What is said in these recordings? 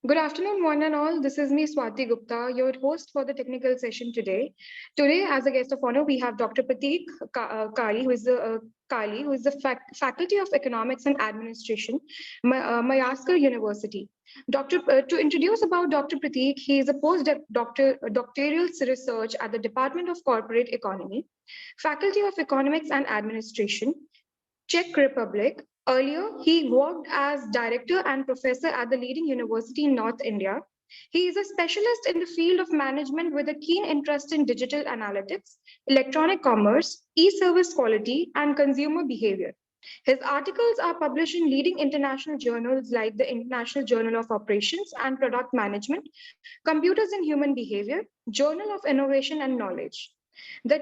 Good afternoon, one and all. This is me, Swati Gupta, your host for the technical session today. Today, as a guest of honor, we have Dr. Prateek Kali, who is the Faculty of Economics and Administration, Mayaskar University. To introduce about Dr. Prateek, he is a doctoral research at the Department of Corporate Economy, Faculty of Economics and Administration, Czech Republic. Earlier, he worked as director and professor at the leading university in North India. He is a specialist in the field of management with a keen interest in digital analytics, electronic commerce, e-service quality, and consumer behavior. His articles are published in leading international journals like the International Journal of Operations and Product Management, Computers and Human Behavior, Journal of Innovation and Knowledge, the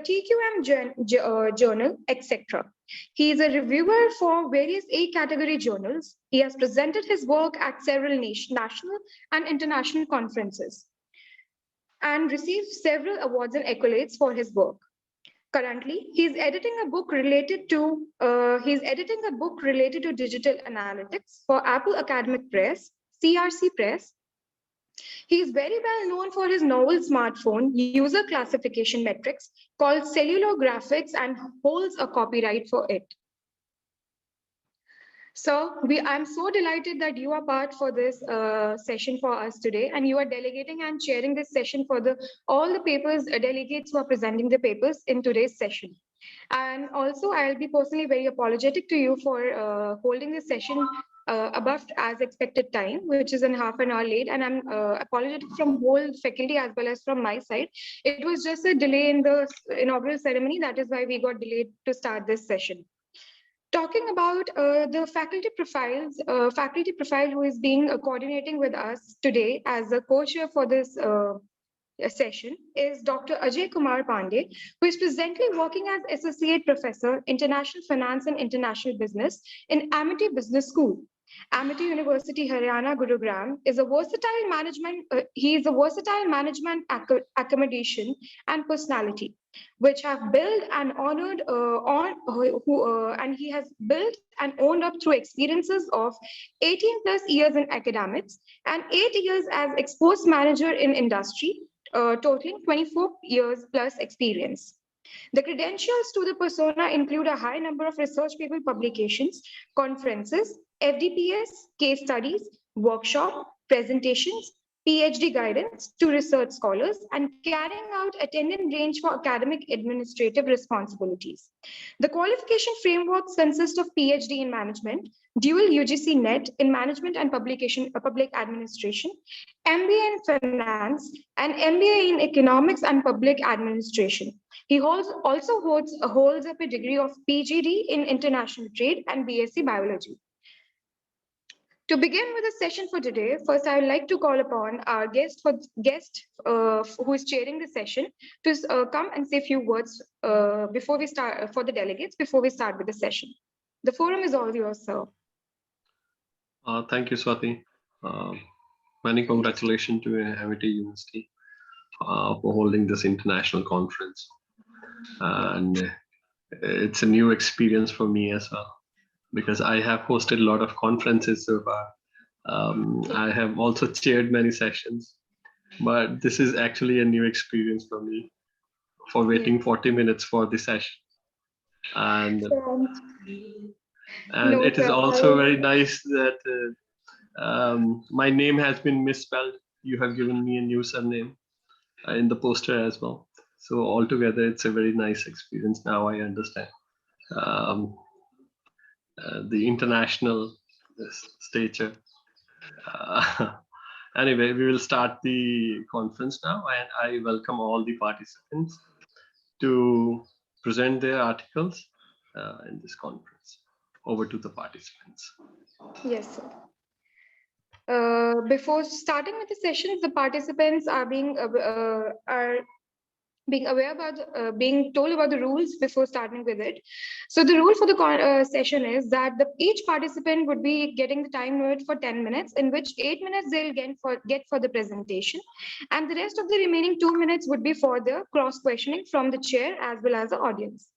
Journal, etc. He is a reviewer for various A category journals. He has presented his work at several national and international conferences and received several awards and accolades for his work. Currently, he's editing a book related to digital analytics for Apple Academic Press, CRC Press. He is very well known for his novel smartphone user classification metrics called cellular graphics and holds a copyright for it. So I'm so delighted that you are part for this session for us today, and you are delegating and chairing this session for all the papers delegates who are presenting the papers in today's session. And also, I'll be personally very apologetic to you for holding this session above as expected time, which is in half an hour late. And I'm apologetic from whole faculty as well as from my side. It was just a delay in the inaugural ceremony. That is why we got delayed to start this session. Talking about the faculty profile who is being coordinating with us today as a co-chair for this session is Dr. Ajay Kumar Pandey, who is presently working as Associate Professor, International Finance and International Business in Amity Business School. Amity University, Haryana, Gurugram is a versatile management. He is a versatile management accommodation and personality, which have built and honored and he has built and owned up through experiences of 18 plus years in academics and 8 years as exports manager in industry, totaling 24 years plus experience. The credentials to the persona include a high number of research paper publications, conferences, FDPS, case studies, workshop, presentations, PhD guidance to research scholars, and carrying out attendant range for academic administrative responsibilities. The qualification frameworks consist of PhD in management, dual UGC NET in management and public administration, MBA in finance, and MBA in economics and public administration. He also holds up a degree of PGD in international trade and BSc biology. To begin with the session for today, first I would like to call upon our guest who is chairing the session to come and say a few words before we start for the delegates before we start with the session. The forum is all yours, sir. Thank you, Swati. Many congratulations to Amity University for holding this international conference. And it's a new experience for me as well, because I have hosted a lot of conferences so far. I have also chaired many sessions, but this is actually a new experience for me, for waiting 40 minutes for the session. And it is also very nice that my name has been misspelled. You have given me a new surname in the poster as well. So altogether, it's a very nice experience. Now I understand the international stature. Anyway, we will start the conference now, and I welcome all the participants to present their articles in this conference. Over to the participants. Yes, sir. Before starting with the sessions, the participants are being aware about being told about the rules before starting with it. So the rule for the session is that each participant would be getting the time limit for 10 minutes, in which 8 minutes they'll get for the presentation, and the rest of the remaining 2 minutes would be for the cross questioning from the chair as well as the audience.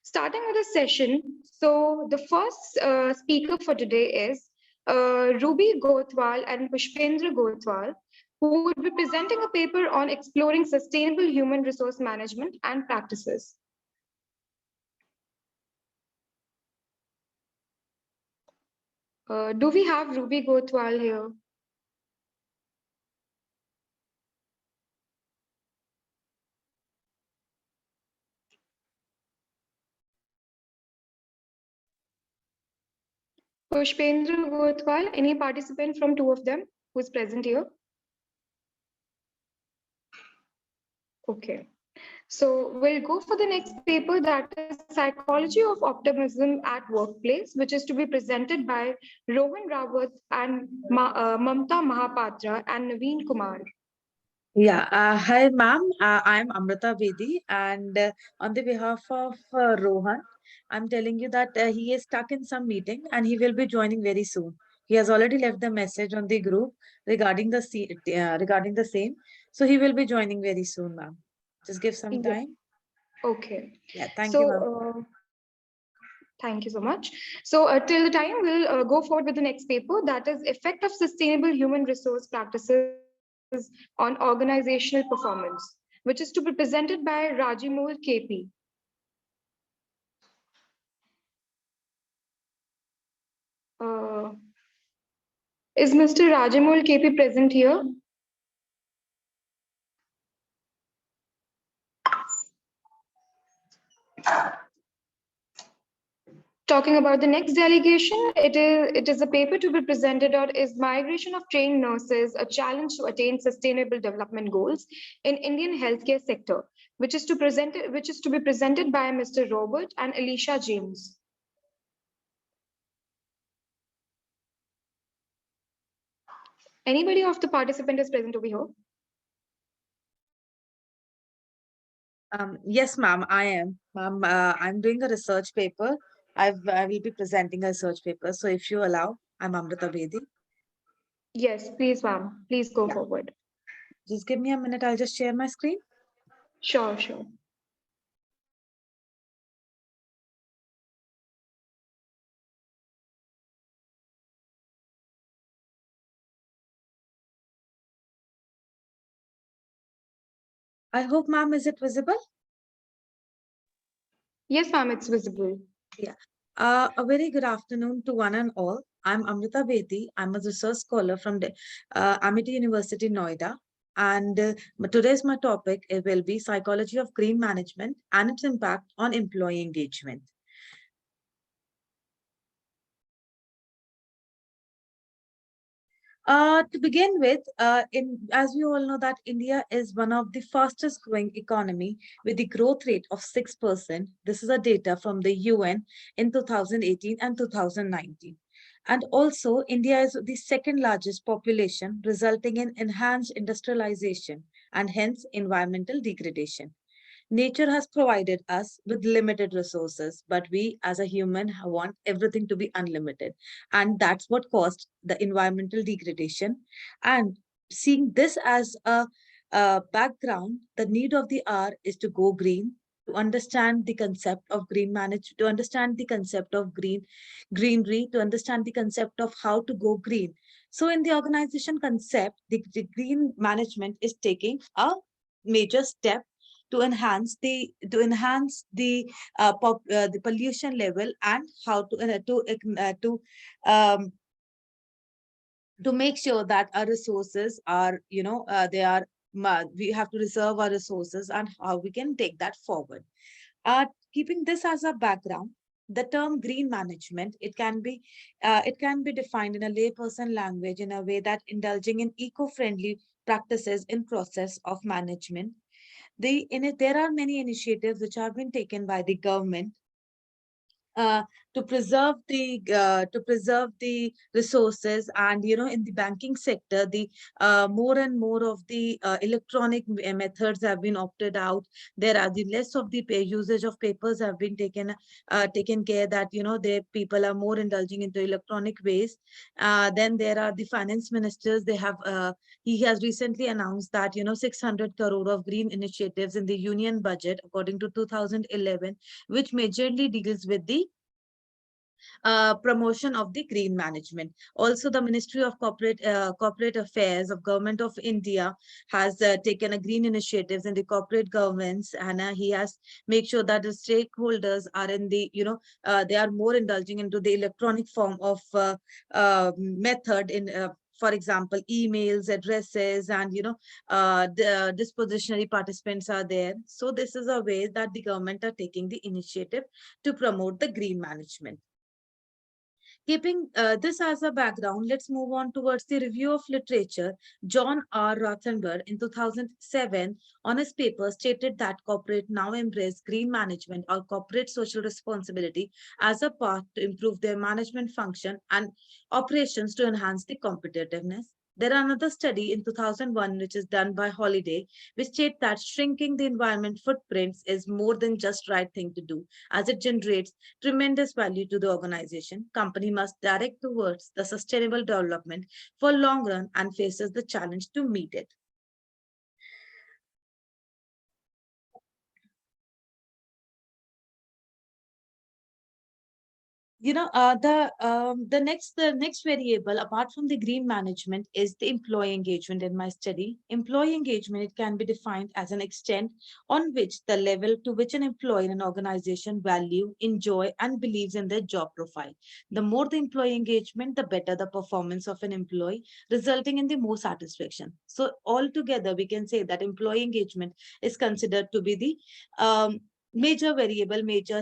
Starting with the session, so the first speaker for today is Ruby Gothwal and Pushpendra Gothwal, who would be presenting a paper on exploring sustainable human resource management and practices. Do we have Ruby Gothwal here? Pushpendra Gothwal, any participant from two of them who's present here? Okay. So we'll go for the next paper, that is Psychology of Optimism at Workplace, which is to be presented by Rohan Rawat and Mamta Mahapatra and Naveen Kumar. Yeah, hi ma'am. I'm Amrita Bedi, and on the behalf of Rohan, I'm telling you that he is stuck in some meeting and he will be joining very soon. He has already left the message on the group regarding regarding the same, so he will be joining very soon, ma'am. Just give some Yeah. time. Okay. Yeah, thank you, ma'am. So thank you so much. So till the time, we'll go forward with the next paper, that is Effect of Sustainable Human Resource Practices on Organizational Performance, which is to be presented by Rajimul KP. Uh, is Mr. Rajimul KP present here? Talking about the next delegation, it is a paper to be presented on is migration of trained nurses, a challenge to attain sustainable development goals in Indian healthcare sector, which is to be presented by Mr. Robert and Alicia James. Anybody of the participant is present over here? Yes, ma'am, I am. Ma'am, I'm doing a research paper. I will be presenting a research paper. So if you allow, I'm Amrita Bedi. Yes, please, ma'am. Please go forward. Just give me a minute. I'll just share my screen. Sure, sure. I hope, ma'am, is it visible? Yes, ma'am, it's visible. Yeah. A very good afternoon to one and all. I'm Amrita Bedi. I'm a research scholar from the Amity University, Noida. And today's my topic it will be psychology of green management and its impact on employee engagement. To begin with, as we all know that India is one of the fastest growing economy with the growth rate of 6%. This is a data from the UN in 2018 and 2019. And also, India is the second largest population, resulting in enhanced industrialization and hence environmental degradation. Nature has provided us with limited resources, but we as a human want everything to be unlimited. And that's what caused the environmental degradation. And seeing this as a background, the need of the hour is to go green, to understand the concept of green manage, to understand the concept of greenery, to understand the concept of how to go green. So in the organization concept, the green management is taking a major step to enhance the pollution level and how um, to make sure that our resources are we have to reserve our resources and how we can take that forward. Keeping this as a background, the term green management it can be defined in a layperson language in a way that indulging in eco-friendly practices in process of management. There are many initiatives which have been taken by the government uh, to preserve the resources, and in the banking sector the more and more of the electronic methods have been opted out. There are the less of the usage of papers have been taken care that the people are more indulging into electronic ways. Then there are the finance ministers. He has recently announced that 600 crore of green initiatives in the union budget according to 2011, which majorly deals with the promotion of the green management. Also, the Ministry of Corporate Affairs of Government of India has taken a green initiatives in the corporate governance, and he has make sure that the stakeholders are in the, they are more indulging into the electronic form of method in for example, emails, addresses, and the dispositionary participants are there. So this is a way that the government are taking the initiative to promote the green management. Keeping this as a background, let's move on towards the review of literature. John R. Rothenberg in 2007 on his paper stated that corporate now embrace green management or corporate social responsibility as a path to improve their management function and operations to enhance the competitiveness. There are another study in 2001, which is done by Holiday, which state that shrinking the environment footprints is more than just right thing to do, as it generates tremendous value to the organization. Company must direct towards the sustainable development for long run and faces the challenge to meet it. The next variable apart from the green management is the employee engagement. In my study, employee engagement, it can be defined as an extent on which the level to which an employee in an organization value, enjoy, and believes in their job profile. The more the employee engagement, the better the performance of an employee, resulting in the more satisfaction. So altogether we can say that employee engagement is considered to be the major variable, major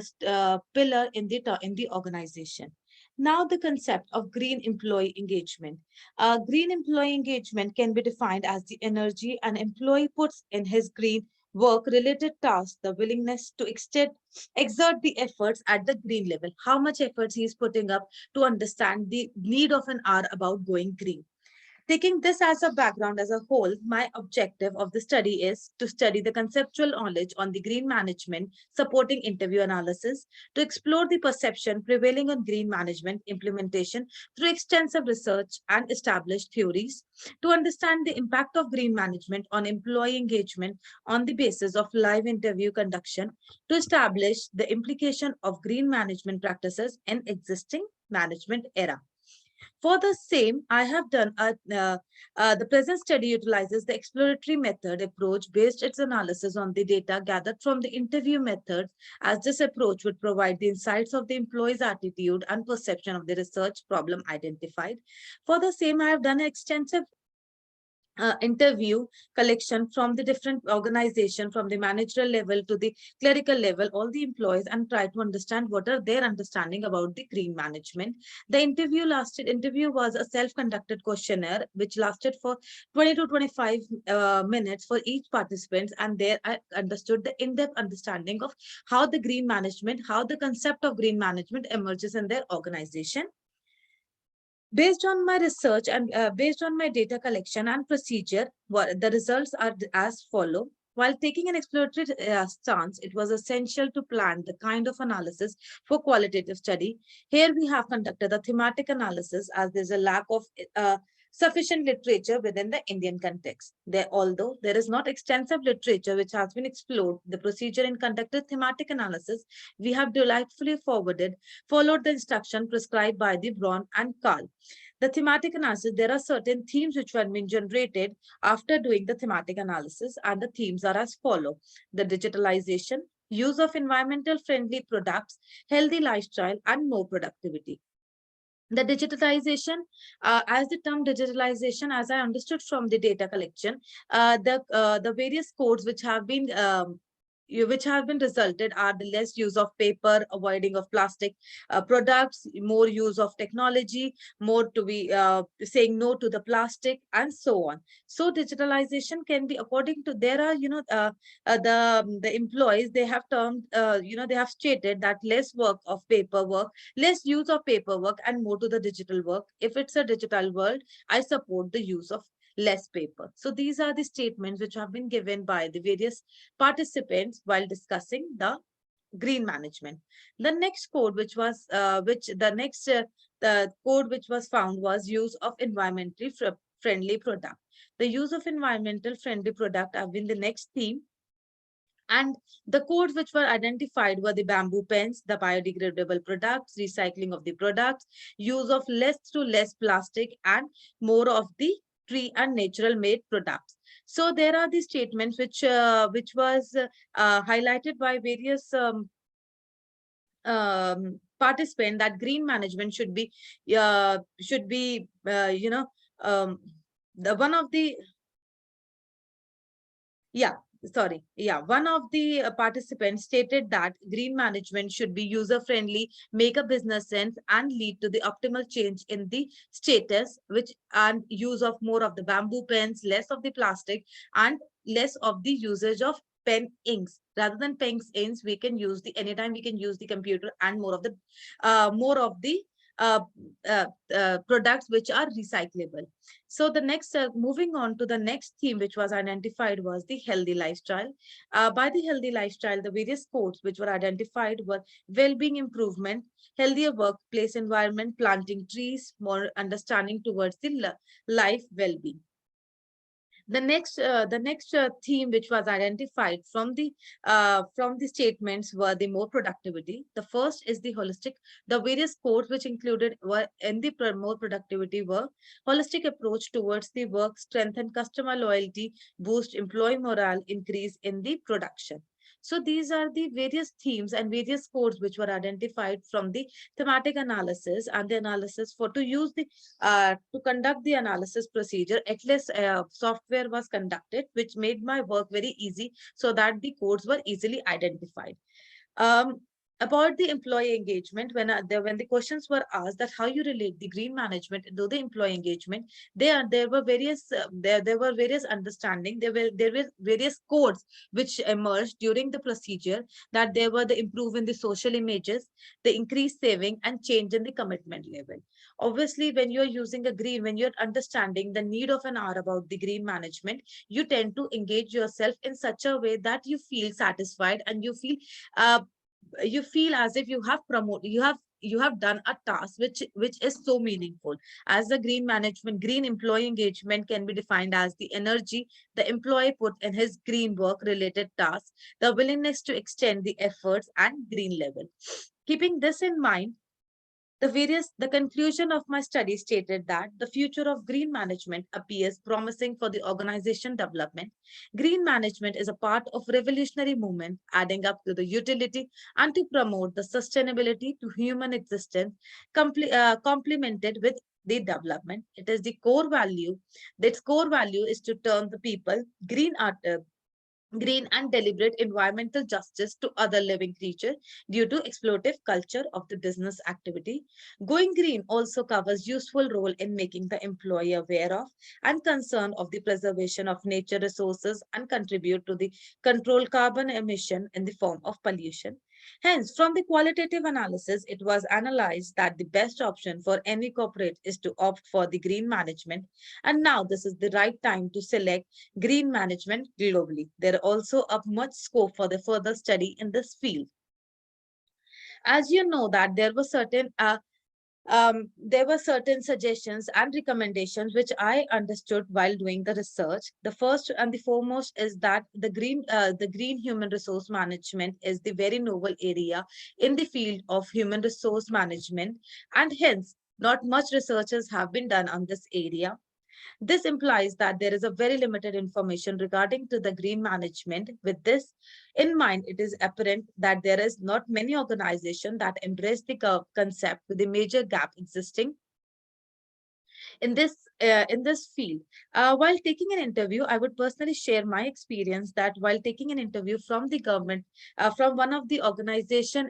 pillar in the organization. Now, the concept of green employee engagement. Green employee engagement can be defined as the energy an employee puts in his green work-related tasks, the willingness to exert the efforts at the green level, how much efforts he is putting up to understand the need of an hour about going green. Taking this as a background as a whole, my objective of the study is to study the conceptual knowledge on the green management supporting interview analysis, to explore the perception prevailing on green management implementation through extensive research and established theories, to understand the impact of green management on employee engagement on the basis of live interview conduction, to establish the implication of green management practices in existing management era. For the same, I have done the present study utilizes the exploratory method approach based its analysis on the data gathered from the interview methods, as this approach would provide the insights of the employee's attitude and perception of the research problem identified. For the same, I have done an extensive interview collection from the different organization, from the managerial level to the clerical level, all the employees, and try to understand what are their understanding about the green management. The interview was a self-conducted questionnaire which lasted for 20 to 25 minutes for each participant, and there I understood the in-depth understanding of how the green management, how the concept of green management emerges in their organization. Based on my research and based on my data collection and procedure, the results are as follow. While taking an exploratory stance, it was essential to plan the kind of analysis for qualitative study. Here we have conducted a thematic analysis as there's a lack of sufficient literature within the Indian context. Although there is not extensive literature which has been explored, the procedure in conducted thematic analysis, we have delightfully followed the instruction prescribed by the Braun and Carl. The thematic analysis, there are certain themes which were being generated after doing the thematic analysis, and the themes are as follow: the digitalization, use of environmental friendly products, healthy lifestyle, and more productivity. The digitalization, as the term digitalization, as I understood from the data collection, the various codes which have been resulted are the less use of paper, avoiding of plastic products, more use of technology, more to be saying no to the plastic, and so on. So digitalization can be according to, there are, the employees, they have termed, they have stated that less work of paperwork, less use of paperwork, and more to the digital work. If it's a digital world, I support the use of less paper. So these are the statements which have been given by the various participants while discussing the green management. The next code which was the code which was found was use of environmentally friendly product. The use of environmental friendly product have been the next theme, And the codes which were identified were the bamboo pens, the biodegradable products, recycling of the products, use of less to less plastic, and more of the tree and natural made products. So there are the statements which was highlighted by various participant, that green management should be the one of the yeah, sorry. Yeah, one of the participants stated that green management should be user-friendly, make a business sense, and lead to the optimal change in the status, which and use of more of the bamboo pens, less of the plastic, and less of the usage of pen inks. Rather than pens inks, we can use the anytime we can use the computer, and more of the uh, uh, products which are recyclable. So the next, moving on to the next theme which was identified was the healthy lifestyle. By the healthy lifestyle, the various codes which were identified were well-being improvement, healthier workplace environment, planting trees, more understanding towards the life well-being. The next theme which was identified from the statements were the more productivity. The first is the holistic. The various codes which included were in the more productivity were holistic approach towards the work, strengthen customer loyalty, boost employee morale, increase in the production. So these are the various themes and various codes which were identified from the thematic analysis, and the analysis for to use the to conduct the analysis procedure. At least software was conducted, which made my work very easy, so that the codes were easily identified. Um, about the employee engagement, when the questions were asked that how you relate the green management to the employee engagement, there were various there were various understanding. There were various codes which emerged during the procedure, that there were the improve in the social images, the increased saving, and change in the commitment level. Obviously, when you're understanding the need of an hour about the green management, you tend to engage yourself in such a way that you feel satisfied, and uh, you feel as if you have done a task which is so meaningful. As the green employee engagement can be defined as the energy the employee put in his green work related tasks, the willingness to extend the efforts, and green level. Keeping this in mind, the conclusion of my study stated that the future of green management appears promising for the organization development. Green management is a part of revolutionary movement, adding up to the utility and to promote the sustainability to human existence, complemented with the development. It is the core value. Its core value is to turn the people green and deliberate environmental justice to other living creatures due to exploitative culture of the business activity. Going green also covers useful role in making the employee aware of and concern of the preservation of nature resources, and contribute to the control carbon emission in the form of pollution. Hence, from the qualitative analysis, it was analyzed that the best option for any corporate is to opt for the green management. And now this is the right time to select green management globally. There also up much scope for the further study in this field. As you know that there were certain suggestions and recommendations which I understood while doing the research. The first and the foremost is that the green human resource management is the very novel area in the field of human resource management, and hence not much researches have been done on this area. This implies that there is a very limited information regarding to the green management. With this in mind, it is apparent that there is not many organizations that embrace the concept, with a major gap existing in this field. While taking an interview, I would personally share my experience that while taking an interview from the government, from one of the organization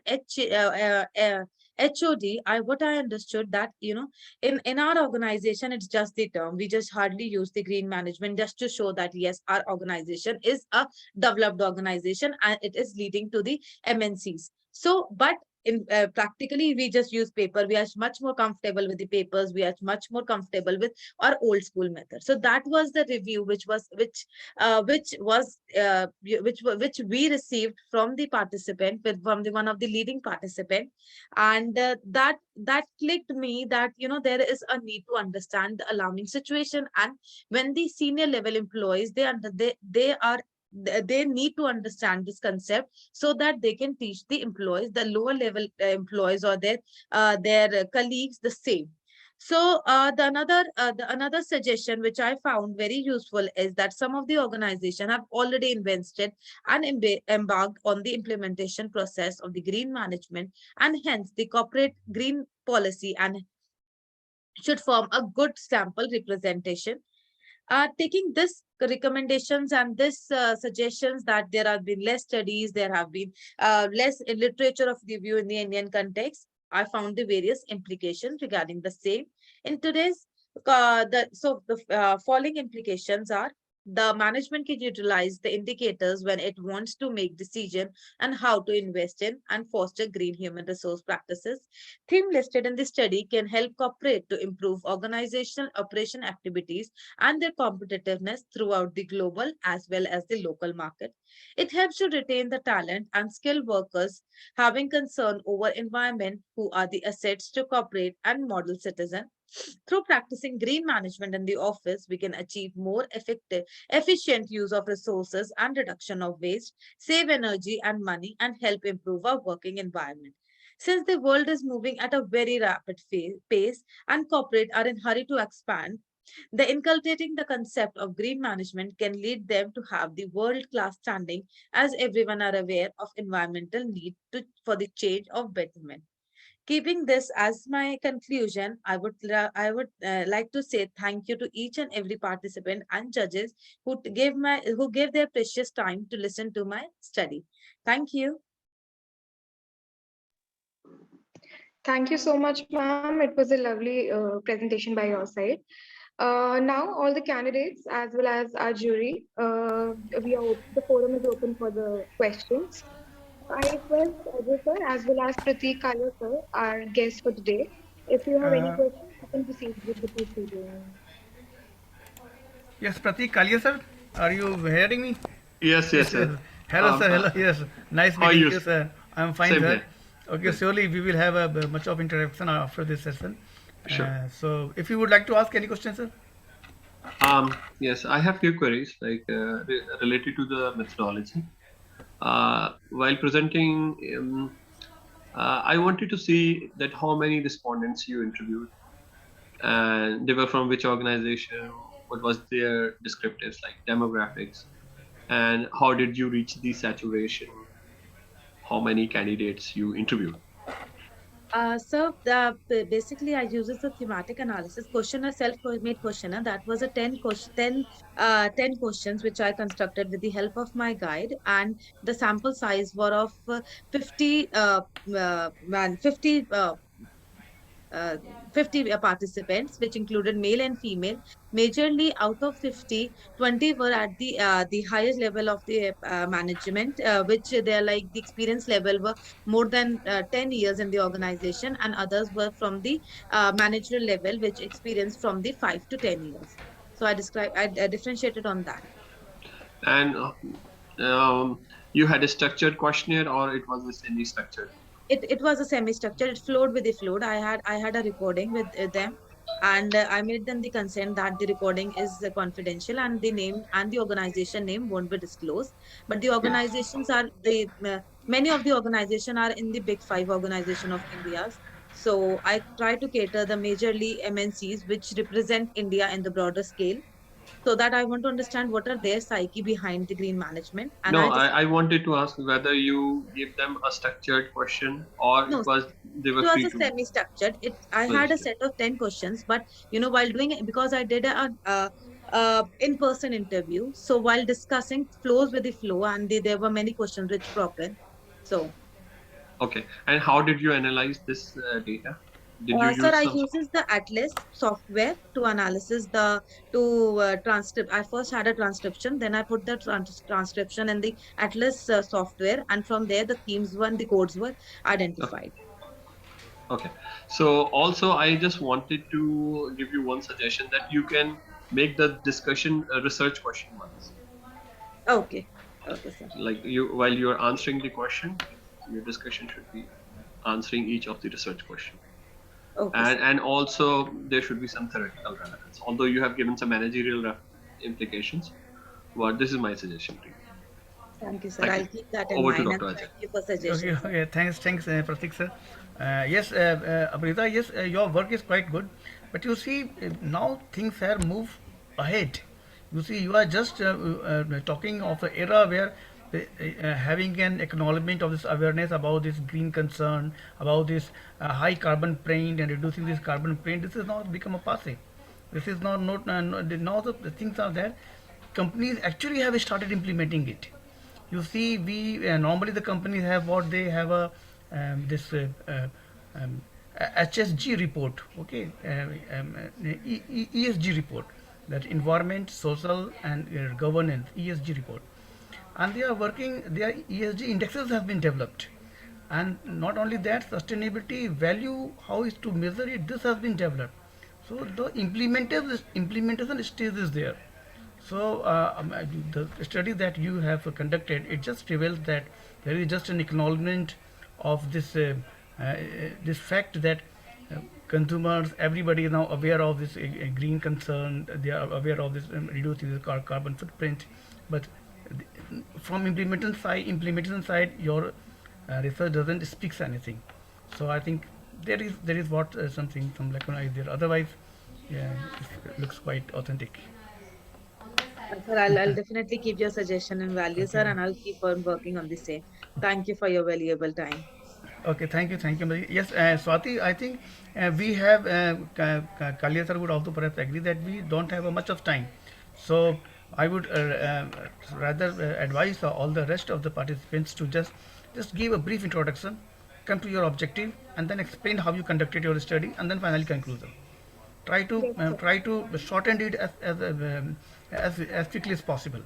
HOD, what I understood that in our organization, it's just the term. We just hardly use the green management just to show that yes, our organization is a developed organization and it is leading to the MNCs. So, but in practically we just use paper. We are much more comfortable with the papers. We are much more comfortable with our old school method. So that was the review which we received from the participant, from the one of the leading participant. And that clicked me that there is a need to understand the alarming situation. And when the senior level employees, they are they need to understand this concept so that they can teach the employees, the lower level employees or their colleagues the same. So the another suggestion which I found very useful is that some of the organization have already invested and embarked on the implementation process of the green management, and hence the corporate green policy and should form a good sample representation. Taking this recommendations and this suggestions that there have been less studies, there have been less literature of review in the Indian context, I found the various implications regarding the same. In today's, the following implications are: the management can utilize the indicators when it wants to make decision and how to invest in and foster green human resource practices. Theme listed in the study can help corporate to improve organizational operation activities and their competitiveness throughout the global as well as the local market. It helps to retain the talent and skilled workers having concern over environment who are the assets to corporate and model citizen. Through practicing green management in the office, we can achieve more efficient use of resources and reduction of waste, save energy and money, and help improve our working environment. Since the world is moving at a very rapid pace and corporate are in hurry to expand, the inculcating the concept of green management can lead them to have the world-class standing, as everyone are aware of environmental need for the change of betterment. Keeping this as my conclusion, I would like to say thank you to each and every participant and judges who gave their precious time to listen to my study. Thank you. Thank you so much, ma'am. It was a lovely presentation by your side. Now, all the candidates as well as our jury, the forum is open for the questions. I request Ajay sir as well as Pratik Kalia sir, our guest for today. If you have any Uh, questions, you can proceed with the proceedings. yes, Pratik Kalia sir, are you hearing me? Yes, yes, Yes, yes. sir. Hello, Um, sir. uh, Hello. Yes. Nice how are meeting you? you, sir. I'm fine, Same sir. here. Okay, Good. surely we will have a much of interaction after this session. Sure. So, if you would like to ask any questions, sir. Yes, I have few queries related to the methodology. While presenting, I wanted to see that how many respondents you interviewed, and they were from which organization, what was their descriptives like demographics, and how did you reach the saturation, how many candidates you interviewed. Basically, I uses the thematic analysis questionnaire, self-made questionnaire. That was a 10 questions which I constructed with the help of my guide, and the sample size were of 50 50 uh, 50 participants, which included male and female. Majorly out of 50, 20 were at the highest level of the management, which they're like the experience level were more than 10 years in the organization, and others were from the managerial level, which experience from the 5 to 10 years. So I differentiated on that. And you had a structured questionnaire or it was a semi-structured? It was a semi-structured. It flowed with the float. I had a recording with them, and I made them the consent that the recording is confidential and the name and the organization name won't be disclosed. But the Yeah. organizations are the many of the organization are in the big five organization of India's. So I try to cater the majorly MNCs which represent India in the broader scale, so that I want to understand what are their psyche behind the green management. And No, I just I wanted to ask whether you gave them a structured question or it no, was they it were was free a to semi-structured. I had a register. set of 10 questions, but while doing it, because I did a in-person interview, so while discussing flows with the flow, and there were many questions which crop in. So, Okay. And how did you analyze this data? Did you sir, use I some? uses the Atlas software to analysis transcript. I first had a transcription, then I put the transcription in the Atlas software, and from there the themes were and the codes were Okay. identified. Okay. So also, I just wanted to give you one suggestion that you can make the discussion a research question once. Okay, okay, sir. Like you, while you are answering the question, your discussion should be answering each of the research question. Okay, And sir. and also there should be some theoretical relevance. Although you have given some managerial implications, but this is my suggestion to you. Thank you, sir. Thank you. I'll keep that in Over to mind, and Dr. Ajay. thank you for Okay, suggestions, sir. okay. Thanks, Pratik sir. Yes, Amrita, yes, your work is quite good, but you see, now things have moved ahead. You see, you are just talking of an era where having an acknowledgement of this awareness about this green concern, about this high carbon print and reducing this carbon print. This is not become a passe. This is not now the things are there. Companies actually have started implementing it. You see, we normally the companies have what they have a this um, HSG report, okay, ESG report, that environment, social, and governance ESG report, and they are working. Their ESG indexes have been developed, and not only that, sustainability value, how is to measure it, this has been developed. So the implementation stage is there. So the study that you have conducted, it just reveals that there is just an acknowledgement of this fact that consumers, everybody is now aware of this green concern. They are aware of this reducing the carbon footprint. But from implementation side, your research doesn't speaks anything. So I think there is what something some lacuna is there. Otherwise, yeah, it looks quite authentic. Sir, I'll definitely keep your suggestion and value, sir, Okay. and I'll keep on working on the same. Thank you for your valuable time. Okay, thank you, Mary. Yes, Swati, I think we have, Kalia sir would also perhaps agree that we don't have much of time. So I would rather advise all the rest of the participants to just give a brief introduction, come to your objective, and then explain how you conducted your study, and then finally conclusion. Try to Yes, sir. shorten it as quickly as possible,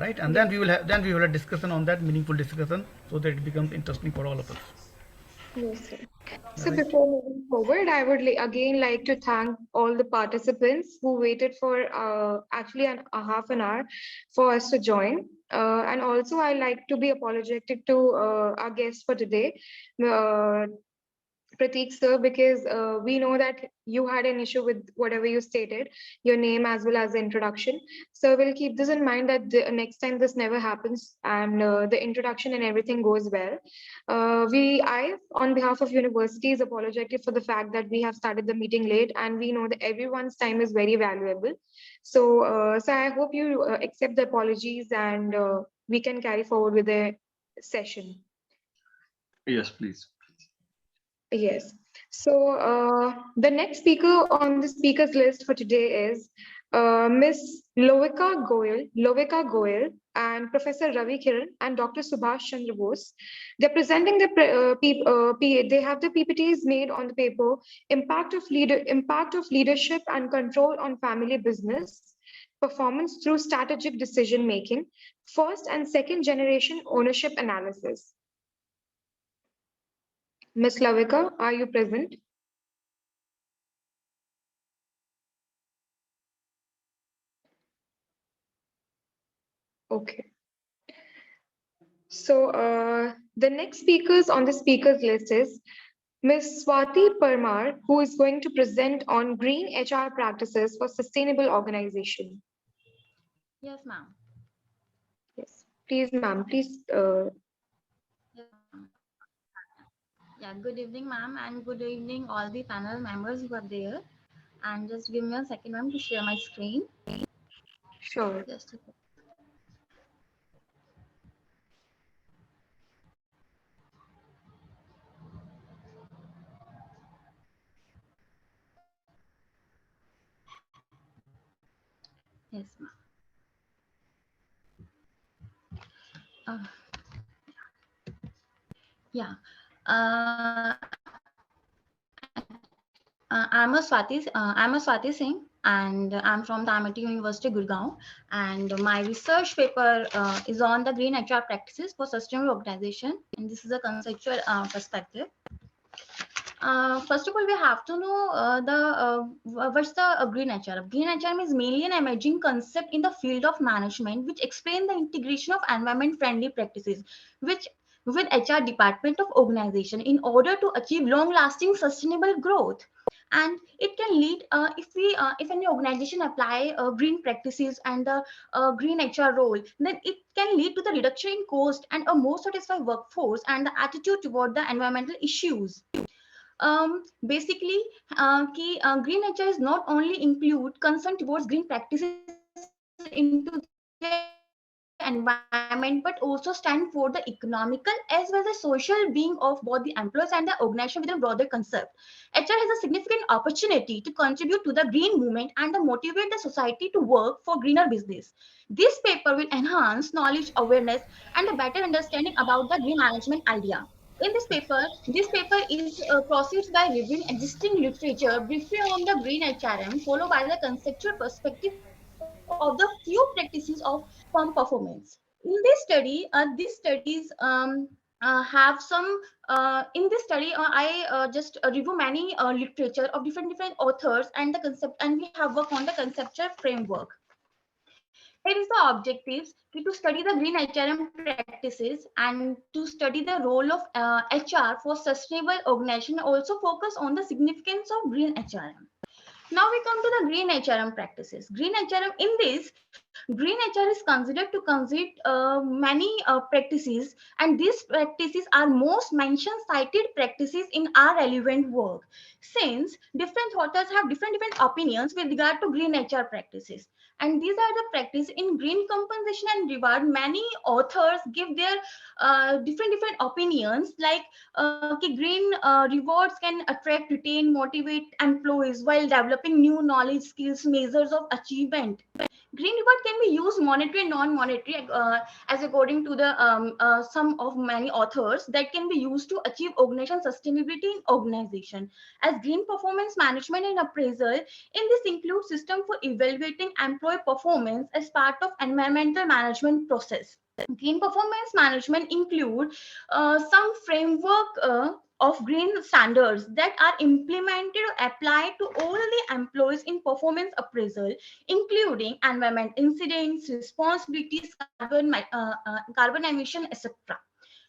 right? And Yes. then we will have a discussion on that, meaningful discussion, so that it becomes interesting for all of us. Yes, sir. So Right. before moving forward, I would again like to thank all the participants who waited for actually a half an hour for us to join. And also, I like to be apologetic to our guest for today, uh, Prateek sir, because we know that you had an issue with whatever you stated, your name as well as the introduction. So we'll keep this in mind that the next time this never happens and the introduction and everything goes well. On behalf of university, is apologetic for the fact that we have started the meeting late, and we know that everyone's time is very valuable. So I hope you accept the apologies, and we can carry forward with the session. Yes, please. Yes. So the next speaker on the speakers list for today is Miss Lovika Goyal, and Professor Ravi Kiran and Dr. Subhash Chandra Bose. They're presenting they have the PPTs made on the paper, impact of leadership and control on family business, performance through strategic decision making, first and second generation ownership analysis. Miss Lavika, are you present? Okay. So the next speakers on the speakers list is Ms. Swati Parmar, who is going to present on green HR practices for sustainable organization. Yes, ma'am. Yes, please, ma'am. Please. Yes, ma'am. Yeah, good evening, ma'am, and good evening, all the panel members who are there. And just give me a second, ma'am, to share my screen. Sure. Just a sec. Yes, ma'am. Uh, yeah. Uh, I'm a Swati Singh, and I'm from the Amity University, Gurgaon. And my research paper is on the green HR practices for sustainable organization. And this is a conceptual perspective. First of all, we have to know what's the green HR. Green HR is mainly an emerging concept in the field of management, which explain the integration of environment-friendly practices, which with HR department of organization in order to achieve long-lasting sustainable growth. And it can lead, if any organization apply green practices and the green HR role, then it can lead to the reduction in cost and a more satisfied workforce and the attitude toward the environmental issues. Basically, green nature is not only include concern towards green practices into the environment, but also stand for the economical as well as the social being of both the employees and the organization within broader concept. HR has a significant opportunity to contribute to the green movement and the motivate the society to work for greener business. This paper will enhance knowledge awareness and a better understanding about the green management idea. This paper is proceeds by reviewing existing literature briefly on the green HRM, followed by the conceptual perspective of the few practices of firm performance. In this study, these studies have some. In this study, I just review many literature of different authors and the concept, and we have worked on the conceptual framework. Here is the objectives to study the green HRM practices and to study the role of HR for sustainable organization. Also focus on the significance of green HRM. Now we come to the green HRM practices. Green HRM, in this, green HR is considered to consider many practices, and these practices are most mentioned cited practices in our relevant work. Since different authors have different opinions with regard to green HR practices, and these are the practice in green compensation and reward. Many authors give their different opinions, like green rewards can attract, retain, motivate employees while developing new knowledge, skills, measures of achievement. Green reward can be used monetary and non-monetary, as according to the some of many authors, that can be used to achieve organization sustainability in organization. As green performance management and appraisal, in this includes system for evaluating employee performance as part of environmental management process. Green performance management include some framework of green standards that are implemented or applied to all the employees in performance appraisal, including environment incidents, responsibilities, carbon emission, etc.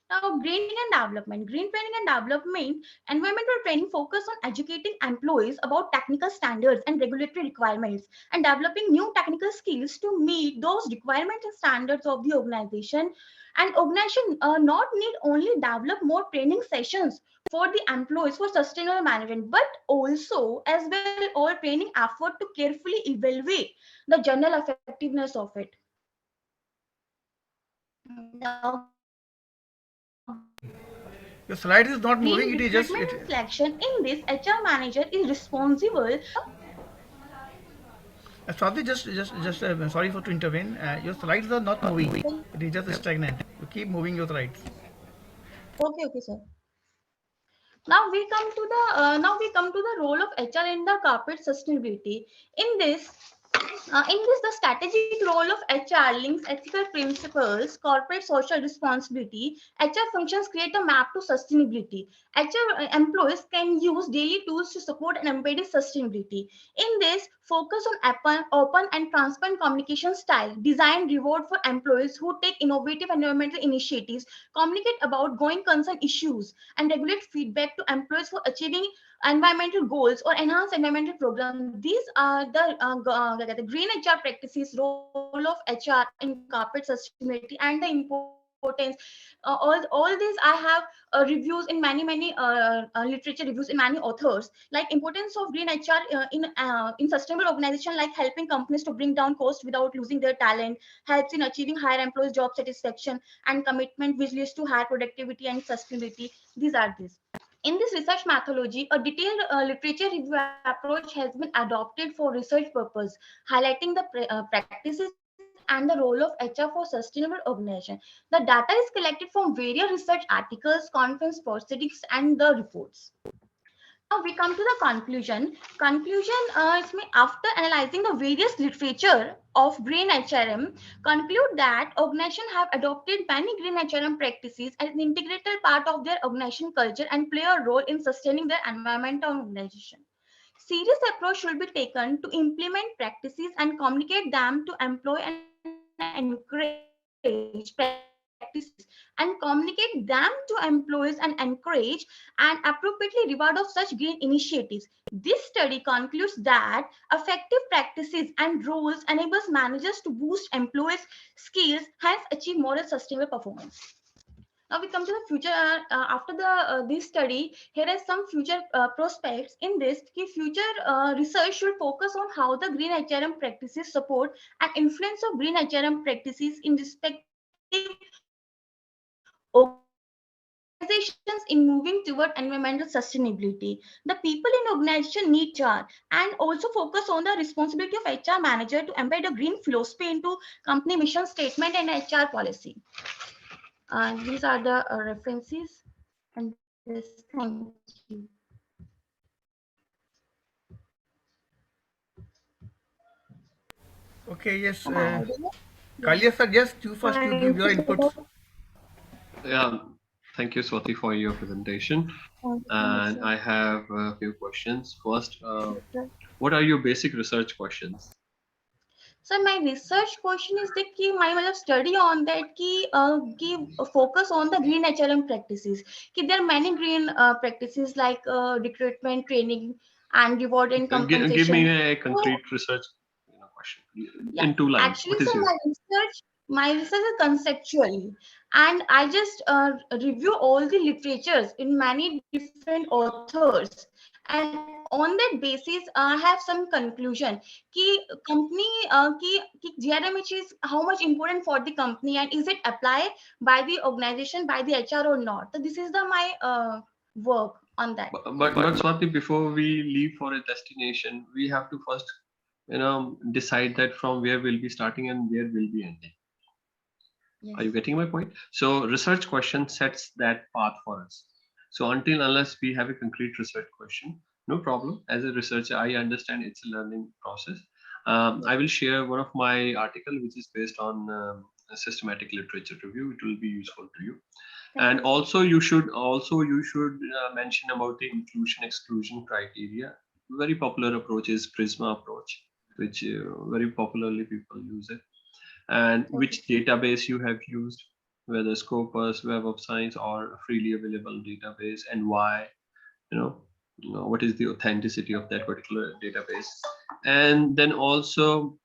Now, training and development. Green training and development, environmental training focus on educating employees about technical standards and regulatory requirements and developing new technical skills to meet those requirements and standards of the organization. And organization not need only develop more training sessions for the employees for sustainable management, but also as well all training effort to carefully evaluate the general effectiveness of it. Now, green recruitment and selection. In this, Your slide is HR not moving. manager It is is just responsible. Swati, just sorry for to intervene. Your slides are not moving. It is just stagnant. You keep moving your slides. Okay, sir. Now we come to the role of HR in the corporate sustainability. In this, the strategic role of HR links ethical principles, corporate social responsibility. HR functions create a map to sustainability. HR employees can use daily tools to support and embed sustainability. In this, focus on open and transparent communication style, design reward for employees who take innovative environmental initiatives, communicate about going concern issues, and regulate feedback to employees for achieving environmental goals or enhance environmental program. These are the green HR practices, role of HR in corporate sustainability, and the importance. All these I have reviews in many literature reviews in many authors, like importance of green HR in sustainable organization, like helping companies to bring down cost without losing their talent, helps in achieving higher employees job satisfaction and commitment, which leads to higher productivity and sustainability. These are these. In this research methodology, a detailed literature review approach has been adopted for research purpose, highlighting the practices and the role of HR for sustainable organization. The data is collected from various research articles, conference proceedings, and the reports. Now we come to the conclusion. After analyzing the various literature of green HRM, conclude that organizations have adopted many green HRM practices as an integrated part of their organization culture and play a role in sustaining their environmental organization. Serious approach should be taken to implement practices and communicate them to employ and encourage practices to be adopted practices and communicate them to employees and encourage and appropriately reward of such green initiatives. This study concludes that effective practices and rules enables managers to boost employees' skills, hence achieve more sustainable performance. Now we come to the future. After the this study, here are some future prospects. In this, the future research should focus on how the green HRM practices support and influence of green HRM practices in respective organizations in moving toward environmental sustainability. The people in organization need HR and also focus on the responsibility of HR manager to embed a green philosophy into company mission statement and HR policy. These are the references and this. Thank you. Okay, Am yes. I audible? Yeah. Kalia sir, yes, you first, you Thank give you your so inputs. much. Yeah, thank you, Swati, for your presentation. Thank you so much, And sir. I have a few questions. First, Yes, sir. what are your basic research questions? So my research question is that कि my मतलब study on that कि focus on the green HRM practices. कि there are many green practices like recruitment, training, and reward and Give me compensation. a So concrete research question yeah, in 2 lines. actually, What is so your my research is conceptually, and I just review all the literatures in many different authors, and on that basis, I have some conclusion कि company कि GRM which is how much important for the company and is it applied by the organization by the HR or not. So this is the my work on that. but Swati, before we leave for a destination, we have to first, decide that from where we'll be starting and where we'll be ending. Yes. Are you getting my point? So research question sets that path for us. So until unless we have a concrete research question, no problem. As a researcher, I understand it's a learning process. I will share one of my article which is based on a systematic literature review. It will be useful to you. Thank And you. also you should mention about the inclusion exclusion criteria. Very popular approach is Prisma approach, which very popularly people use it, and Okay. which database you have used, whether Scopus, Web of Science, or freely available database, and why. You know, what is the authenticity of that particular database, and then also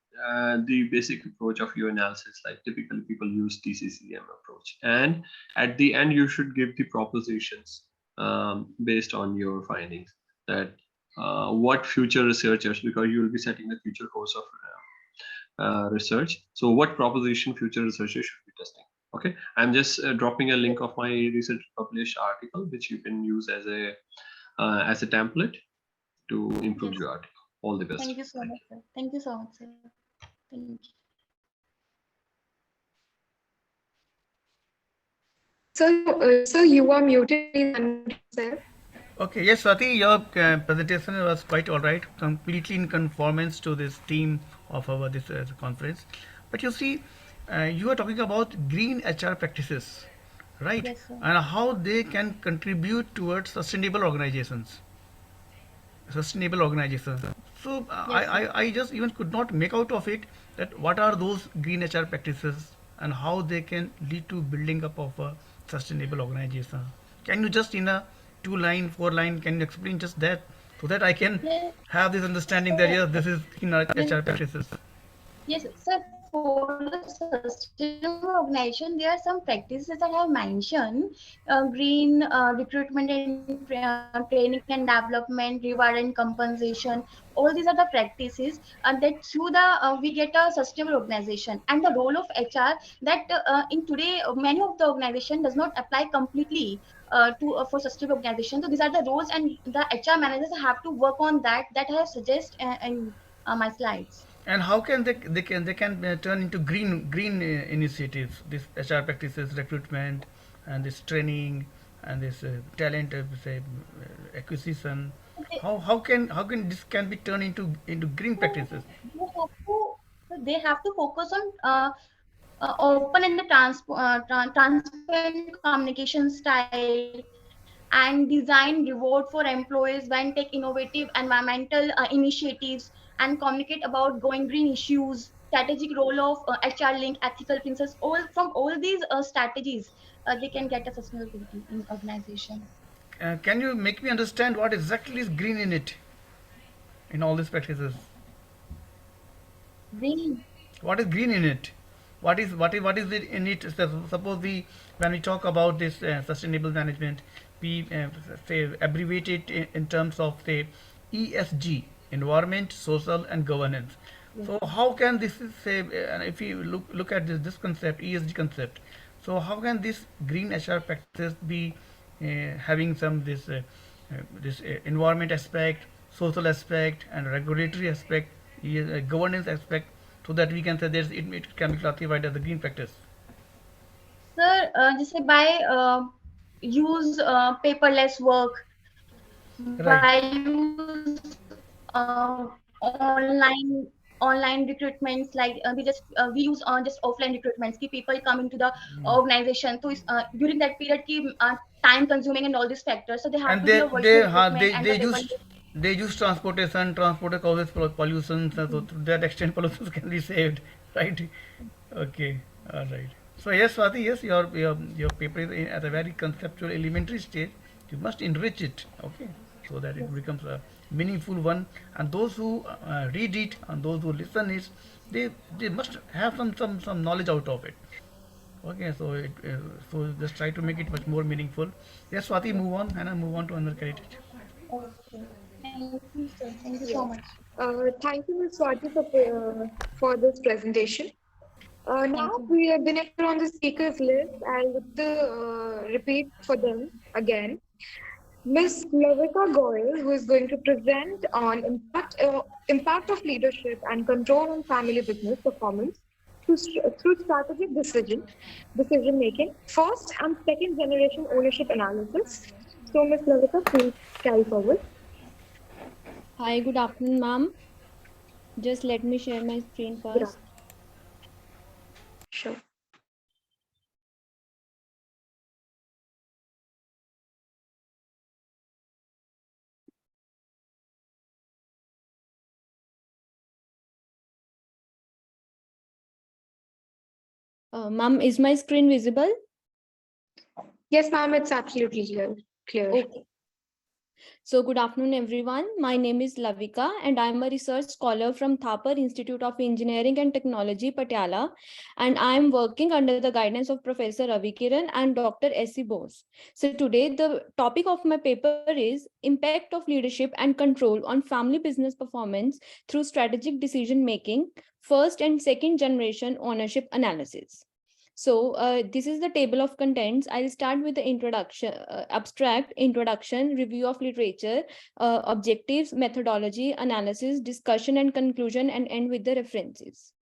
the basic approach of your analysis. Like typically people use TCCM approach, and at the end you should give the propositions based on your findings. That what future researchers, because you will be setting the future course of research. So what proposition future researchers should be testing? Okay, I'm just dropping a link of my recent published article, which you can use as a template to improve Yes. your article. All the best. Thank you so Thank much, sir. Thank you so much, sir. Thank you. Sir, you are muted. Please unmute yourself. Okay, yes, Swati, your presentation was quite all right, completely in conformance to this theme of our this conference. But you see, you are talking about green HR practices, right? Yes, sir. And how they can contribute towards sustainable organizations. So Yes, sir. I just even could not make out of it that what are those green HR practices and how they can lead to building up of a sustainable organization. Can you just in a 2 line, 4 line, can you explain just that so that I can Yes, have this understanding that sir. yes, this is in our Yes, HR practices. yes, sir. For the sustainable organization, there are some practices that I have mentioned: green recruitment and training and development, reward and compensation. All these are the practices that through the we get a sustainable organization. And the role of HR that in today many of the organization does not apply completely for sustainable organization. So these are the roles, and the HR managers have to work on that. That I have suggest in my slides. And how can they can turn into green initiatives, this HR practices, recruitment, and this training, and this talent say acquisition. They, How can this can be turned into green practices? they have to focus on open and the transparent communication style and design reward for employees when take innovative environmental initiatives and communicate about going green issues. strategic role of HR link, ethical principles, all from all these strategies, they can get a sustainability in organization. Can you make me understand what exactly is green in it, in all these practices? Green. What is green in it? What is it in it? Suppose we, when we talk about this sustainable management, we say abbreviate it in terms of say ESG, environment, social, and governance. Yes. So how can this is say if you look at this concept, ESG concept, so how can this green HR practices be having some this environment aspect, social aspect, and regulatory aspect, governance aspect, so that we can say it can be classified as a green practice. Sir, just say by use paperless work, Right. by use online recruitments, like we use just offline recruitments. Ki people come into the organization, so during that period, time consuming and all these factors. So they have And to be a virtual recruitment and they the use paperless. transportation. Transporter causes pollution, so to that extent pollution can be saved, right? Okay, all right. So yes, Swati, yes, your paper is at a very conceptual elementary stage. You must enrich it, okay, so that it Yes. becomes a meaningful one. And those who read it and those who listen it, they must have some knowledge out of it. Okay, so so just try to make it much more meaningful. Yes, Swati, Yes. move on, and move on to another candidate. Okay. Thank you, sir. Thank you so Yes. much. Thank you, Ms. Swati, for this presentation. Now, Thank you. the next on the speakers list, I'll repeat for them again. Ms. Lavika Goyal, who is going to present on impact of leadership and control on family business performance through strategic decision making, first and second generation ownership analysis. So, Ms. Lavika, please carry forward. Hi, good afternoon, ma'am. Just let me share my screen Good first. afternoon. Sure. Ma'am, is my screen visible? Yes, ma'am, it's absolutely clear. Okay. So, good afternoon, everyone. My name is Lavika, and I'm a research scholar from Thapar Institute of Engineering and Technology, Patiala. And I'm working under the guidance of Professor Ravi Kiran and Dr. S.C. Bose. So, today, the topic of my paper is Impact of Leadership and Control on Family Business Performance through Strategic Decision Making, First and Second Generation Ownership Analysis. So this is the table of contents. I'll start with the introduction, abstract, introduction, review of literature, objectives, methodology, analysis, discussion and conclusion, and end with the references.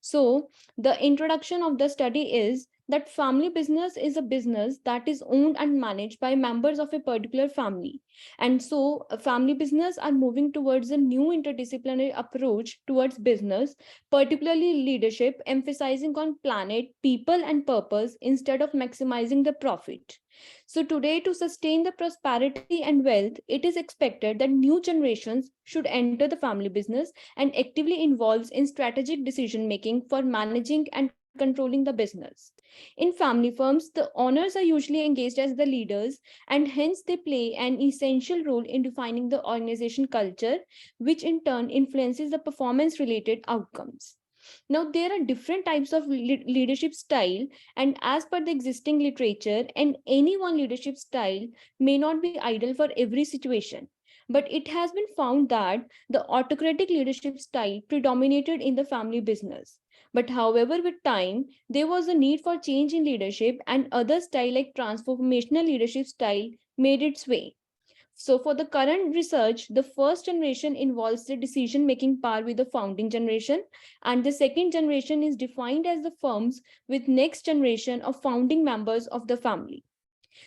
So the introduction of the study is that family business is a business that is owned and managed by members of a particular family. And so family business are moving towards a new interdisciplinary approach towards business, particularly leadership, emphasizing on planet, people, and purpose instead of maximizing the profit. So, today, to sustain the prosperity and wealth, it is expected that new generations should enter the family business and actively involves in strategic decision making for managing and controlling the business. In family firms, the owners are usually engaged as the leaders, and hence they play an essential role in defining the organization culture, which in turn influences the performance related outcomes. Now, there are different types of leadership style, and as per the existing literature, and any one leadership style may not be ideal for every situation. But it has been found that the autocratic leadership style predominated in the family business. But however, with time, there was a need for change in leadership, and other style like transformational leadership style made its way. So, for the current research, the first generation involves the decision making power with the founding generation, and the second generation is defined as the firms with next generation of founding members of the family.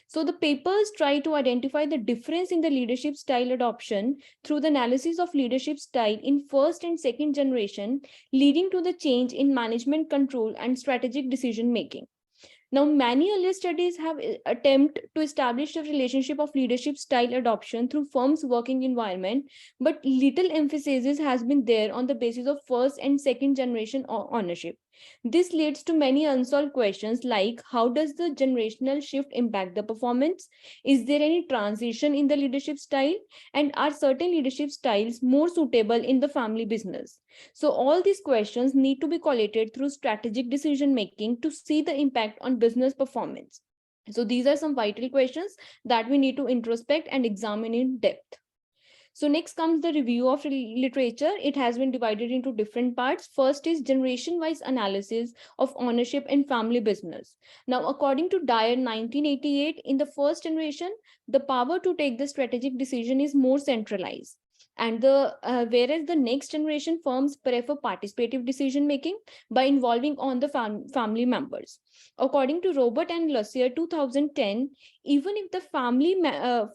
So, the papers try to identify the difference in the leadership style adoption through the analysis of leadership style in first and second generation, leading to the change in management control and strategic decision making. Now, many earlier studies have attempt to establish a relationship of leadership style adoption through firms' working environment, but little emphasis has been there on the basis of first and second generation ownership. This leads to many unsolved questions like how does the generational shift impact the performance? Is there any transition in the leadership style? And are certain leadership styles more suitable in the family business? So all these questions need to be collated through strategic decision making to see the impact on business performance. So these are some vital questions that we need to introspect and examine in depth. So next comes the review of literature. It has been divided into different parts. First is generation-wise analysis of ownership in family business. Now, according to Dyer 1988, in the first generation, the power to take the strategic decision is more centralized. And whereas the next generation firms prefer participative decision making by involving on the family members. According to Robert and Lussier 2010, even if the family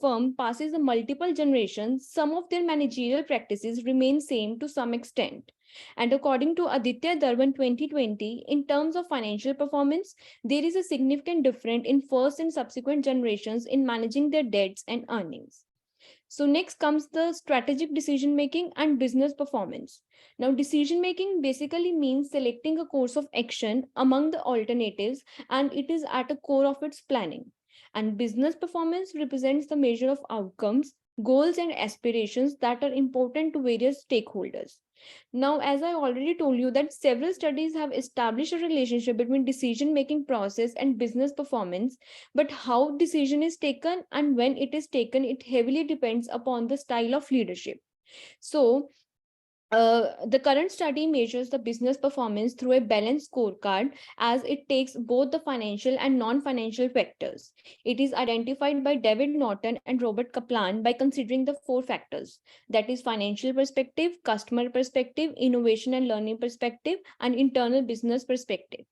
firm passes a multiple generations, some of their managerial practices remain same to some extent. And according to Aditya Darwan 2020, in terms of financial performance, there is a significant difference in first and subsequent generations in managing their debts and earnings. So next comes the strategic decision making and business performance. Now, decision making basically means selecting a course of action among the alternatives, and it is at the core of its planning. And business performance represents the measure of outcomes, goals, and aspirations that are important to various stakeholders. Now, as I already told you that several studies have established a relationship between decision making process and business performance, but how decision is taken and when it is taken, it heavily depends upon the style of leadership. So the current study measures the business performance through a balanced scorecard as it takes both the financial and non-financial factors. It is identified by David Norton and Robert Kaplan by considering the four factors, that is financial perspective, customer perspective, innovation and learning perspective, and internal business perspective.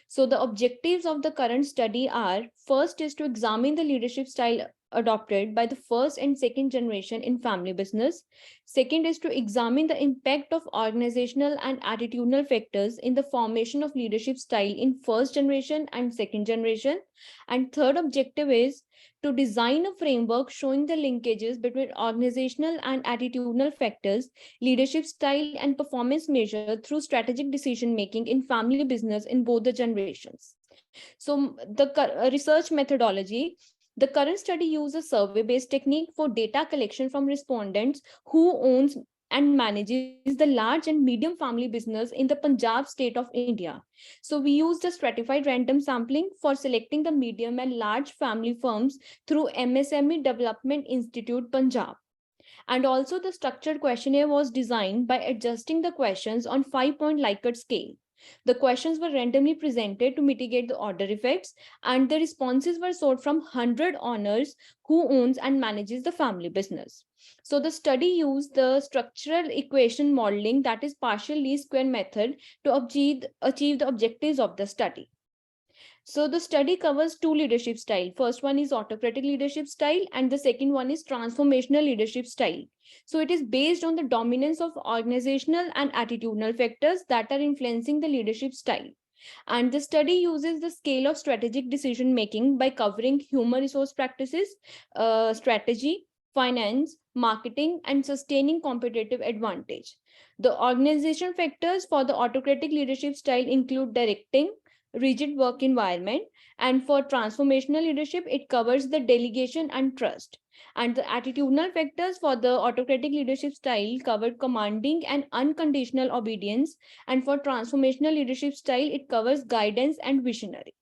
So the objectives of the current study are: first is to examine the leadership style adopted by the first and second generation in family business. Second is to examine the impact of organizational and attitudinal factors in the formation of leadership style in first generation and second generation. And third objective is to design a framework showing the linkages between organizational and attitudinal factors, leadership style, and performance measured through strategic decision making in family business in both the generations. So the research methodology, the current study uses a survey-based technique for data collection from respondents who owns and manages the large and medium family business in the Punjab state of India. So we used a stratified random sampling for selecting the medium and large family firms through MSME Development Institute, Punjab. And also the structured questionnaire was designed by adjusting the questions on 5-point Likert scale. The questions were randomly presented to mitigate the order effects, and the responses were sought from 100 owners who owns and manages the family business. So the study used the structural equation modeling, that is partial least square method, to achieve the objectives of the study. So the study covers two leadership styles. First one is autocratic leadership style, and the second one is transformational leadership style. So it is based on the dominance of organizational and attitudinal factors that are influencing the leadership style. And the study uses the scale of strategic decision making by covering human resource practices, strategy, finance, marketing, and sustaining competitive advantage. The organization factors for the autocratic leadership style include directing, rigid work environment, and for transformational leadership it covers the delegation and trust. And the attitudinal factors for the autocratic leadership style cover commanding and unconditional obedience, and for transformational leadership style it covers guidance and visionary.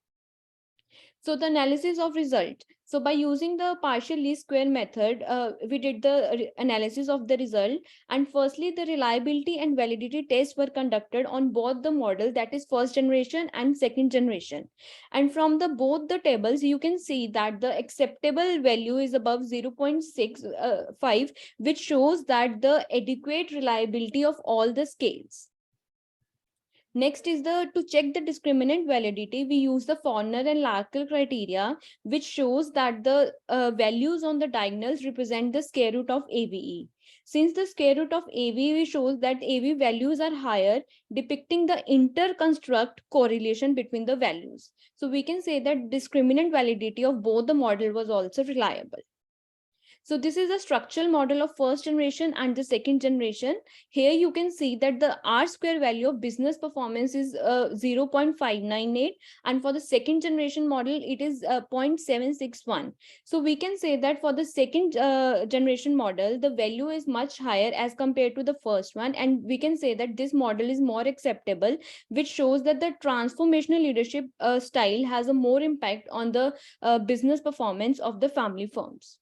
So the analysis of result. So by using the partial least square method, we did the analysis of the result. And firstly, the reliability and validity tests were conducted on both the model, that is first generation and second generation. And from the both the tables, you can see that the acceptable value is above 0.65, which shows that the adequate reliability of all the scales. Next is to check the discriminant validity. We use the Forner and Larkel criteria, which shows that the values on the diagonals represent the square root of AVE. since the square root of AV shows that AV values are higher, depicting the inter-construct correlation between the values. So we can say that discriminant validity of both the model was also reliable. So this is a structural model of first generation and the second generation. Here you can see that the R square value of business performance is 0.598, and for the second generation model it is 0.761. So we can say that for the second generation model the value is much higher as compared to the first one, and we can say that this model is more acceptable, which shows that the transformational leadership style has a more impact on the business performance of the family firms.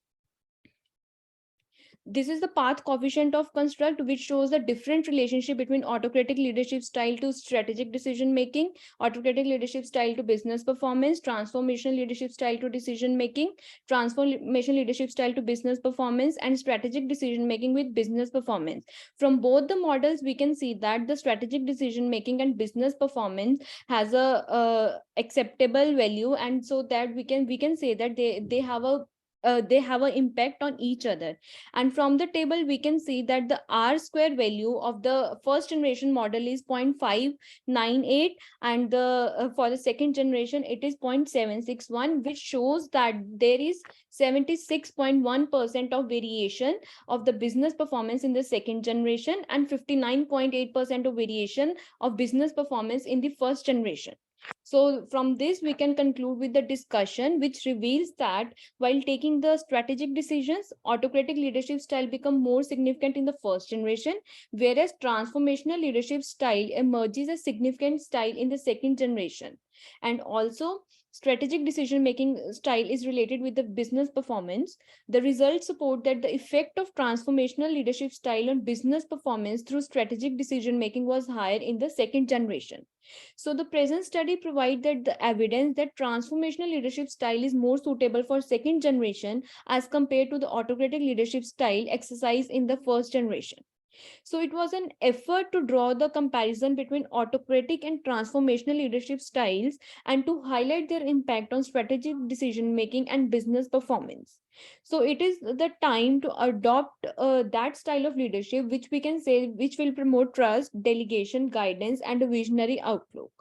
This is the path coefficient of construct, which shows the different relationship between autocratic leadership style to strategic decision making, autocratic leadership style to business performance, transformational leadership style to decision making, transformation leadership style to business performance, and strategic decision making with business performance. From both the models, we can see that the strategic decision making and business performance has a acceptable value, and so that we can say that they have a they have an impact on each other. And from the table, we can see that the R square value of the first generation model is 0.598, and for the second generation, it is 0.761, which shows that there is 76.1% of variation of the business performance in the second generation and 59.8% of variation of business performance in the first generation. So from this, we can conclude with the discussion, which reveals that while taking the strategic decisions, autocratic leadership style become more significant in the first generation, whereas transformational leadership style emerges as significant style in the second generation. And also, strategic decision making style is related with the business performance. The results support that the effect of transformational leadership style on business performance through strategic decision making was higher in the second generation. So the present study provides that the evidence that transformational leadership style is more suitable for second generation as compared to the autocratic leadership style exercised in the first generation. So it was an effort to draw the comparison between autocratic and transformational leadership styles and to highlight their impact on strategic decision making and business performance. So it is the time to adopt that style of leadership, which we can say, which will promote trust, delegation, guidance, and a visionary outlook.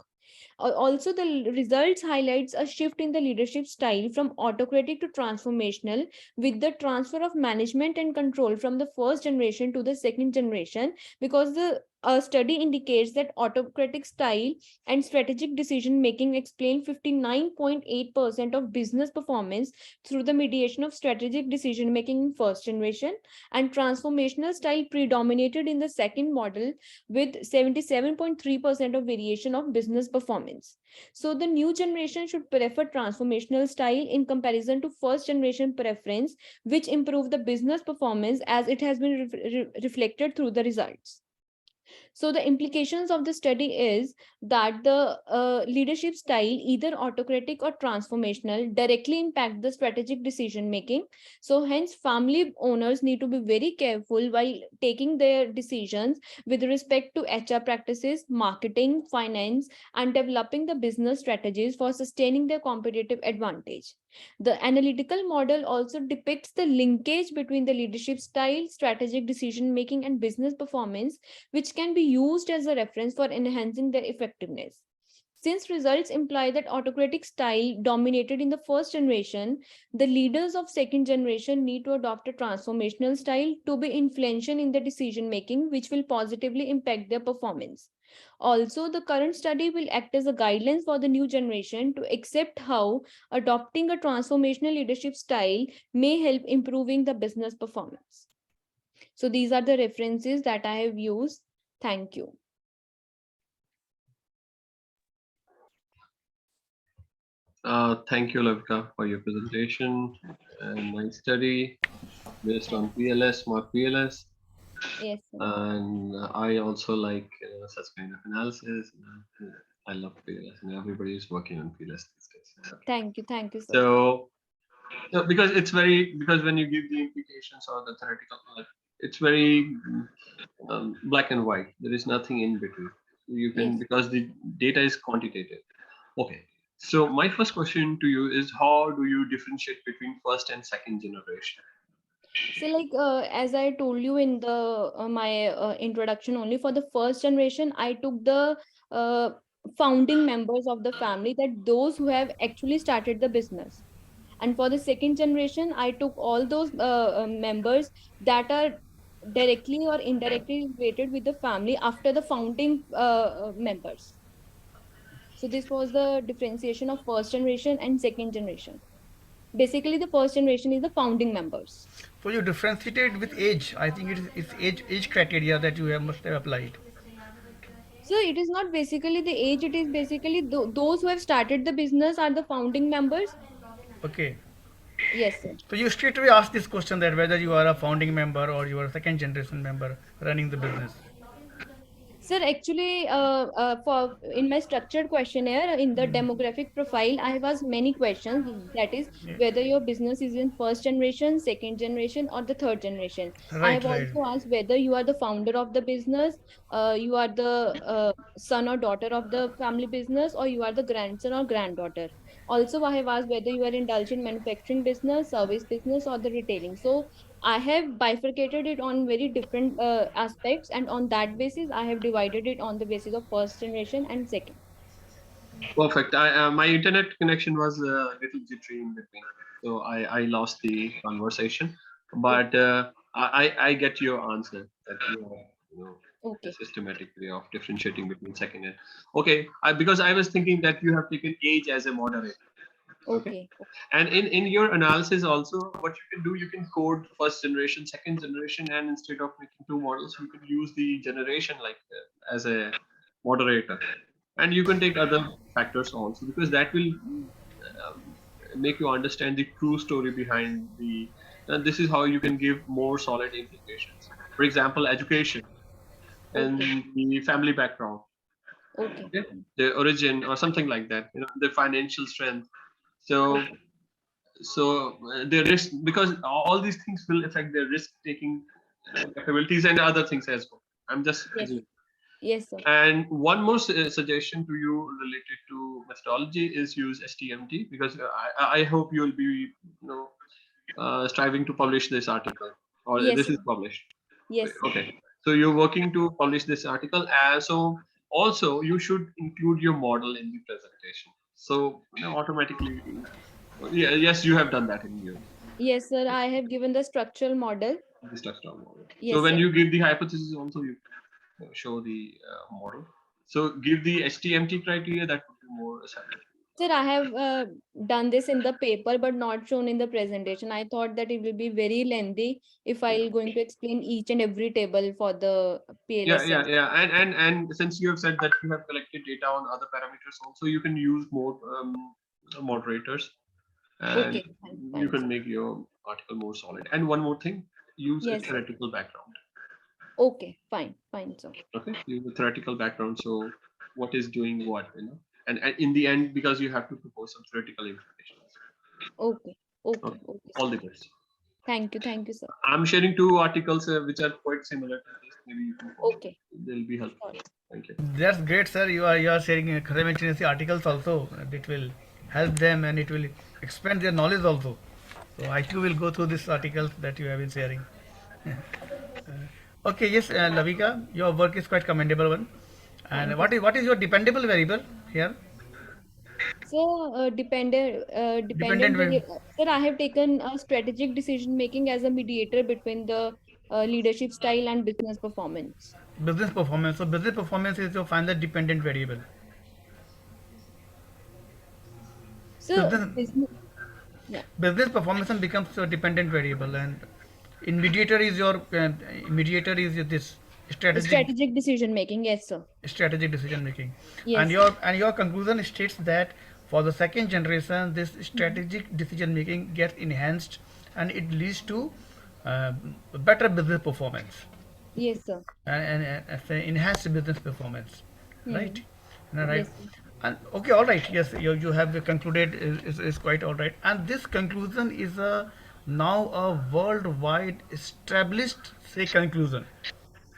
Also, the results highlights a shift in the leadership style from autocratic to transformational, with the transfer of management and control from the first generation to the second generation, because the study indicates that autocratic style and strategic decision making explain 59.8% of business performance through the mediation of strategic decision making in first generation, and transformational style predominated in the second model with 77.3% of variation of business performance. So the new generation should prefer transformational style in comparison to first generation preference, which improve the business performance as it has been reflected through the results. So the implications of the study is that the leadership style, either autocratic or transformational, directly impact the strategic decision making. So hence, family owners need to be very careful while taking their decisions with respect to HR practices, marketing, finance, and developing the business strategies for sustaining their competitive advantage. The analytical model also depicts the linkage between the leadership style, strategic decision making, and business performance, which can be used as a reference for enhancing their effectiveness. Since results imply that autocratic style dominated in the first generation, the leaders of second generation need to adopt a transformational style to be influential in their decision making, which will positively impact their performance. Also, the current study will act as a guidelines for the new generation to accept how adopting a transformational leadership style may help improving the business performance. So these are the references that I have used. Thank you. Thank you, Lavika, for your presentation and nice study based on PLS, smart PLS. Yes, sir. And I also like such kind of analysis. I love PLS, and everybody is working on PLS these days. Thank you, sir. So, because it's because when you give the implications or the theoretical, it's very black and white. There is nothing in between. You can, Yes. because the data is quantitative. Okay. So my first question to you is, how do you differentiate between first and second generation? So, like as I told you in the my introduction, only for the first generation, I took the uh, founding members of the family, that those who have actually started the business. And for the second generation, I took all those members that are directly or indirectly related with the family after the founding members. So this was the differentiation of first generation and second generation. Basically, the first generation is the founding members. So you differentiated with age. I think it's age criteria that you have must have applied. So it is not basically the age, it is basically those who have started the business are the founding members. Okay. Yes, sir. So you straight away ask this question, that whether you are a founding member or you are a second generation member running the business. Sir, actually, for in my structured questionnaire in the demographic profile, I have asked many questions. That is, Yeah. whether your business is in first generation, second generation, or the third generation. I Right, have right. also asked whether you are the founder of the business, you are the son or daughter of the family business, or you are the grandson or granddaughter. Also, I have asked whether you are indulged in manufacturing business, service business, or the retailing. So I have bifurcated it on very different aspects, and on that basis, I have divided it on the basis of first generation and second. Perfect. My internet connection was a little jittery in between, so I lost the conversation. But Okay, I get your answer that you are, a okay, systematic way of differentiating between second and okay. Because I was thinking that you have taken age as a moderator. Okay. okay, And in your analysis also, what you can do, you can code first generation, second generation, and instead of making two models, you can use the generation like as a moderator, and you can take other factors also, because that will make you understand the true story behind the. And this is how you can give more solid implications. For example, education and okay, the family background, okay, okay, the origin or something like that. The financial strength. So okay. the risk, because all these things will affect their risk taking capabilities and other things as well. I'm just Yes, assuming. yes, sir. And one more suggestion to you related to methodology is use STMT, because I hope you will be striving to publish this article, or Yes, this is sir. published. Yes, sir. Okay, so you're working to publish this article. So also you should include your model in the presentation. So automatically, yeah, yes, you have done that in your Yes, sir. I have given the structural model. this touchdown model. So Yes, when sir. you give the hypothesis, also you show the model. So give the HTMT criteria, that would be more acceptable. Sir, I have done this in the paper, but not shown in the presentation. I thought that it will be very lengthy if I'm going to explain each and every table for the Yeah, PLS yeah, section. yeah. And since you have said that you have collected data on other parameters also, you can use more moderators, and Okay, fine, you fine, sir. can make your article more solid. And one more thing, use a Yes, sir. theoretical background. Okay, fine, fine, sir. Okay, use a theoretical background. So what is doing what, and in the end, because you have to propose some theoretical information. Okay, okay, Okay, okay, all sir. the best. Thank you, sir. I'm sharing two articles which are quite similar to this. Maybe you can follow. Okay, They'll be helpful. sure. Thank you. That's great, sir. You are sharing conservancy articles also. It will help them and it will expand their knowledge also. So I too will go through this articles that you have been sharing. Okay, yes, Lavika, your work is quite commendable one. And Thank you, sir. what is your dependable variable here? So, Dependent variable. sir, I have taken strategic decision making as a mediator between the leadership style and business performance. Business performance. So business performance is your final dependent variable. So, Business business, yeah, business performance becomes your dependent variable, and in mediator is your mediator is this strategic strategic decision making. Yes, sir. strategic decision making, and Yes, sir. your conclusion states that for the second generation this Mhm. strategic decision making gets enhanced and it leads to uh, better business performance Yes, sir. and enhanced business performance, right? Hmm. Right. Yes, sir. And okay, all right, yes, you have concluded is quite all right, and this conclusion is a now a worldwide established say conclusion.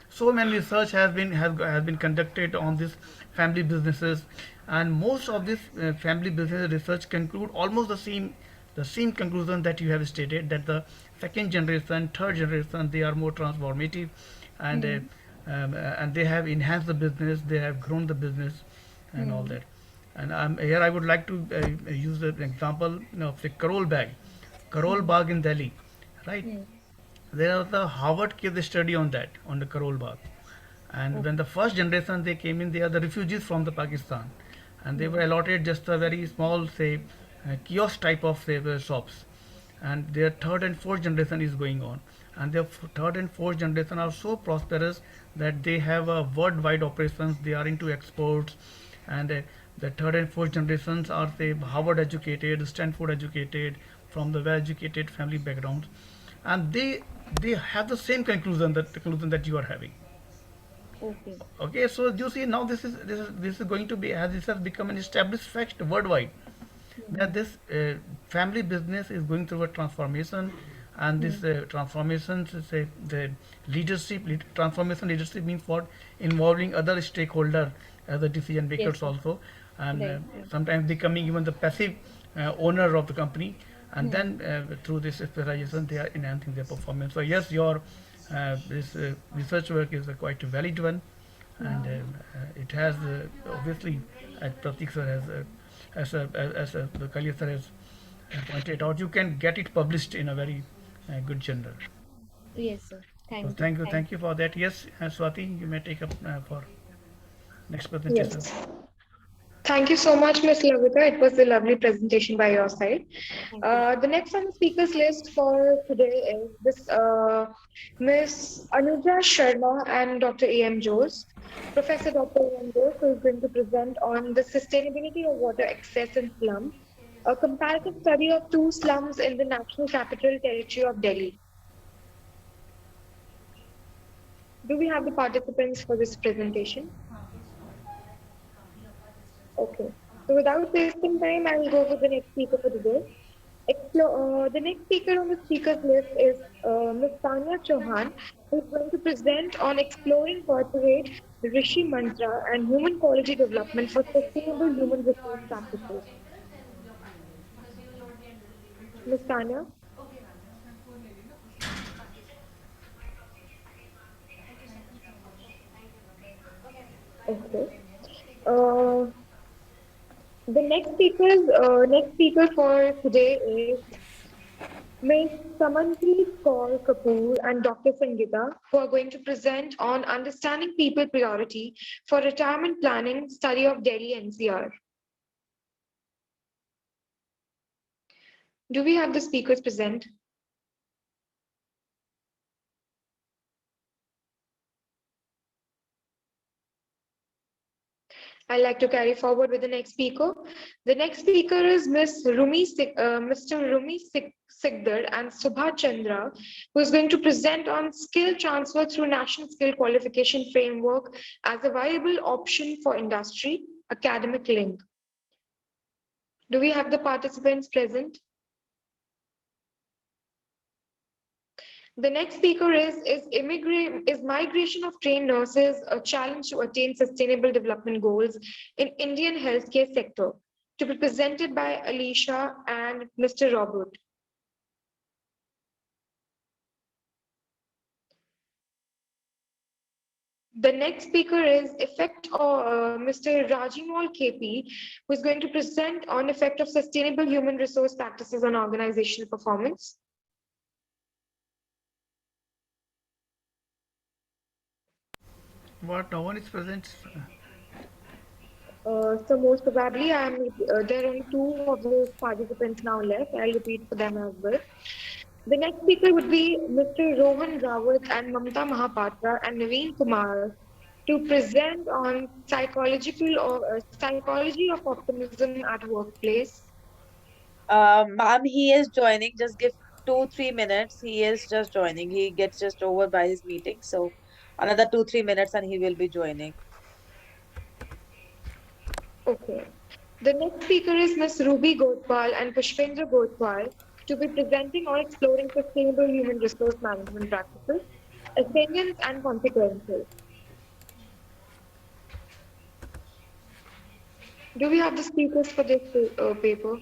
So many research has been conducted on this family businesses, and most of this family business research conclude almost the same the same conclusion that you have stated, that the second generation, third generation, they are more transformative, and and they have enhanced the business, they have grown the business, and all that. And here I would like to use the example of the Karol bag, Karol Bagh in Delhi, right? There was a Harvard case study on that, on the Karol Bagh. And when the first generation they came in, they are the refugees from the Pakistan, and they were allotted just a very small, say, kiosk type of, say, shops. And their third and fourth generation is going on, and their third and fourth generation are so prosperous that they have a worldwide operations. They are into exports, and the third and fourth generations are, say, Harvard educated, Stanford educated, from the well educated family backgrounds, and they have the same conclusion, that the conclusion that you are having. Okay. Okay, so you see, now this is going to be, as this has become an established fact worldwide, that this family business is going through a transformation, and this transformation is the transformation leadership means what, involving other stakeholder as the decision Yes, makers sir. also, and Right. sometimes becoming even the passive owner of the company, and Hmm. then through this specialization they are enhancing their performance. So yes, your this research work is a quite a valid one, and it has obviously, as Pratik sir has the Kalia sir has pointed out, you can get it published in a very good journal. Yes, sir. So Thank you. thank you for that. Yes, Swati, you may take up for next presentation. Yes. Thank you so much, Ms. Lavita. It was a lovely presentation by your side. Thank you. The next on the speakers list for today is this Ms. Anuja Sharma and Dr. A.M. Jose. Professor Dr. A.M. Jose, who is going to present on the sustainability of water access in slums, a comparative study of two slums in the National Capital Territory of Delhi. Do we have the participants for this presentation? Okay. So without wasting time, I will go with the next speaker for today. The next speaker on the speakers list is Ms. Tanya Chauhan, who is going to present on exploring corporate Rishi Mantra and human quality development for sustainable human resource practices. Ms. Tanya? Okay. Uh, next speaker for today is Ms. Samanpreet Kaur Kapoor and Dr. Sangeeta, who are going to present on understanding people priority for retirement planning study of Delhi NCR. Do we have the speakers present? I'd like to carry forward with the next speaker. The next speaker is Mr. Sigdar and Subha Chandra, who is going to present on skill transfer through National Skill Qualification Framework as a viable option for industry, academic link. Do we have the participants present? The next speaker is migration of trained nurses, a challenge to attain sustainable development goals in Indian healthcare sector, to be presented by Alicia and Mr. Robert. The next speaker is Mr. Rajimal KP, who is going to present on effect of sustainable human resource practices on organizational performance. What, no one is present? So most probably, there are only two of those participants now left. I'll repeat for them as well. The next speaker would be Mr. Rohan Rawat and Mamta Mahapatra and Naveen Kumar to present on psychology of optimism at workplace. Ma'am, he is joining. Just give 2-3 minutes. He is just joining. He gets just over by his meeting. So another 2-3 minutes and he will be joining. Okay. The next speaker is Ms. Ruby Gotwal and Pushpendra Gotwal to be presenting on exploring sustainable human resource management practices, opinions and consequences. Do we have the speakers for this paper?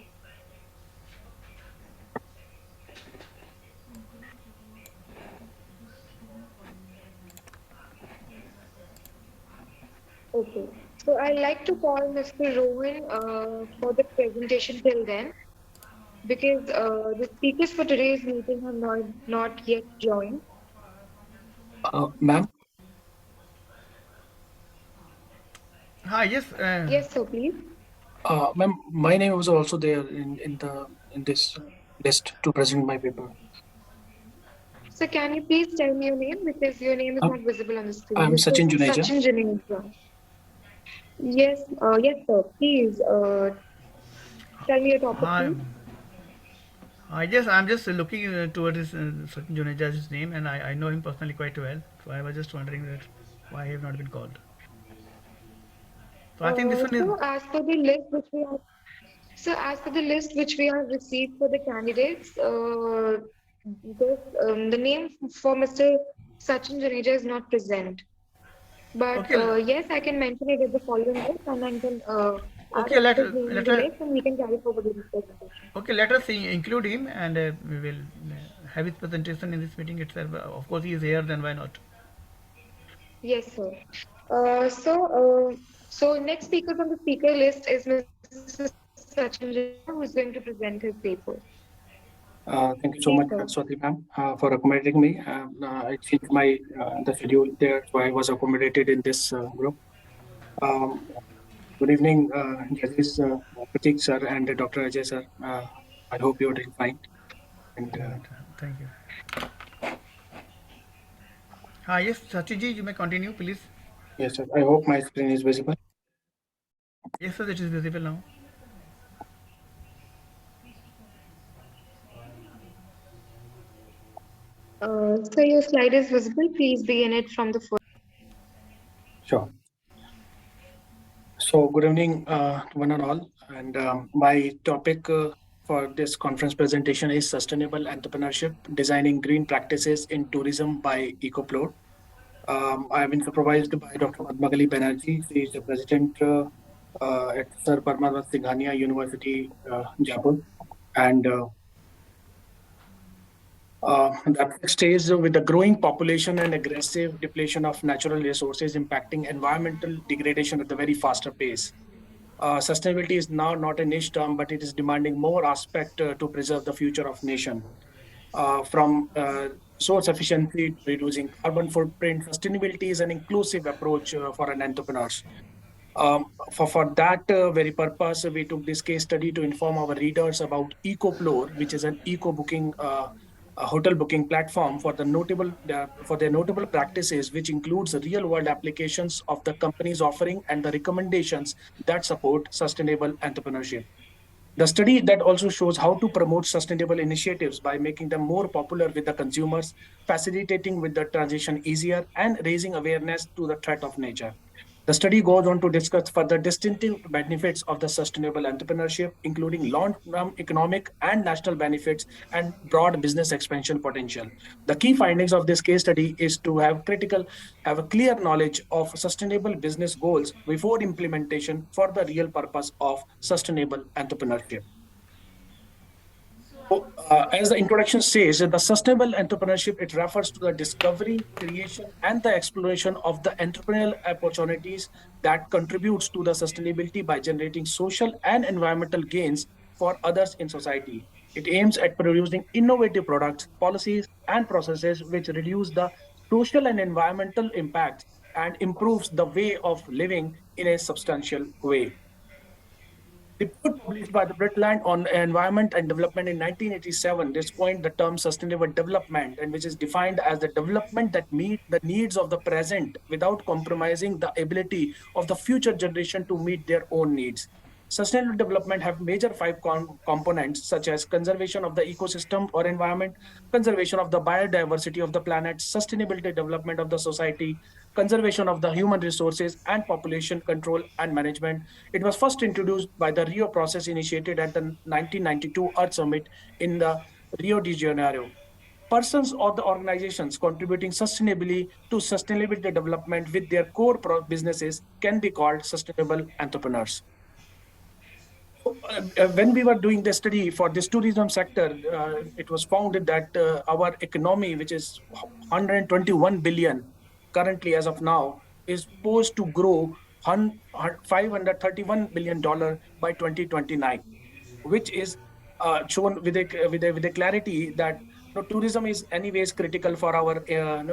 Okay. So I'd like to call Mr. Rohan for the presentation till then because the speakers for today's meeting have not yet joined. Ma'am, Hi, yes. Yes, sir, please. ma'am, my name was also there in this list to present my paper. So can you please tell me your name because your name is Um, not visible on the screen. I'm Mr. Sachin Juneja. Sachin Janeja. Yes, yes, sir. Please tell me your topic, Hi. please. I'm just looking towards this certain Juneja's name, and I know him personally quite well. So I was just wondering that why I have not been called. So I think this one is So as per the list which we have, so as per the list which we have received for the candidates, the name for Mr. Sachin Janeja is not present. But okay. yes, I can mention it at the following list and then can add Okay, his name in let the us list and we can carry forward with the presentation. okay, let us include him, and we will have his presentation in this meeting itself. Of course, he is here. Then why not? Yes, sir. So next speaker on the speaker list is Mr. Sachin Janeja, who is going to present his paper. Thank you Please, so much, sir. Swati ma'am, for accommodating me. It seems my the schedule there, so I was accommodated in this group. Um, Good evening, judges, Pratik sir and Dr. Ajay sir. I hope you're doing fine. And Right. Thank you. Hi, yes, Sachiji, you may continue, please. yes, sir, I hope my screen is visible. Yes, sir, it is visible now. So your slide is visible. Please begin it from the first. Sure. So, good evening, one and all. And my topic for this conference presentation is sustainable entrepreneurship, designing green practices in tourism by EcoPlot. I have been supervised by Dr. Padmagali Banerjee. She is the president at Sir Parmarvat Singhania University, Jaipur. And that stays with the growing population and aggressive depletion of natural resources impacting environmental degradation at a very faster pace. Sustainability is now not a niche term, but it is demanding more aspect to preserve the future of nation. From resource efficiency to reducing carbon footprint, sustainability is an inclusive approach for an entrepreneur. For that very purpose, we took this case study to inform our readers about EcoPlore, which is an eco booking, a hotel booking platform for their notable practices, which includes real world applications of the company's offering and the recommendations that support sustainable entrepreneurship. The study that also shows how to promote sustainable initiatives by making them more popular with the consumers, facilitating with the transition easier, and raising awareness to the threat of nature. The study goes on to discuss further distinctive benefits of the sustainable entrepreneurship, including long-term economic and national benefits and broad business expansion potential. The key findings of this case study is to have a clear knowledge of sustainable business goals before implementation for the real purpose of sustainable entrepreneurship. So, as the introduction says, the sustainable entrepreneurship, it refers to the discovery, creation, and the exploration of the entrepreneurial opportunities that contributes to the sustainability by generating social and environmental gains for others in society. It aims at producing innovative products, policies, and processes which reduce the social and environmental impact and improves the way of living in a substantial way. Report published by the Britland on Environment and Development in 1987 this coined the term sustainable development, and which is defined as the development that meet the needs of the present without compromising the ability of the future generation to meet their own needs. Sustainable development have major five components such as conservation of the ecosystem or environment, conservation of the biodiversity of the planet, sustainability development of the society, conservation of the human resources, and population control and management. It was first introduced by the Rio process initiated at the 1992 Earth Summit in the Rio de Janeiro. Persons or the organizations contributing sustainably to sustainability development with their core businesses can be called sustainable entrepreneurs. So, when we were doing the study for this tourism sector, it was found that our economy, which is 121 billion currently as of now, is supposed to grow $531 billion by 2029, which is shown with a clarity that tourism is anyways critical for our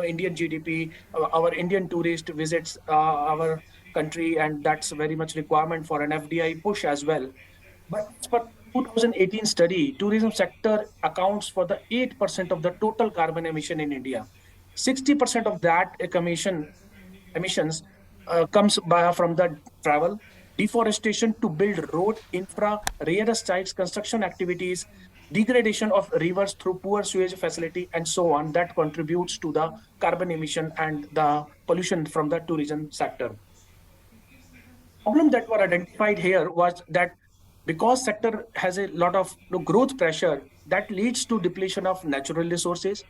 Indian GDP. Our Indian tourist visits our country, and that's very much requirement for an FDI push as well. But as per 2018 study, tourism sector accounts for the 8% of the total carbon emission in India. 60% of that emissions comes from the travel, deforestation to build road infra, real estate, construction activities, degradation of rivers through poor sewage facility, and so on, that contributes to the carbon emission and the pollution from the tourism sector. Problem that were identified here was that because sector has a lot of growth pressure, that leads to depletion of natural resources.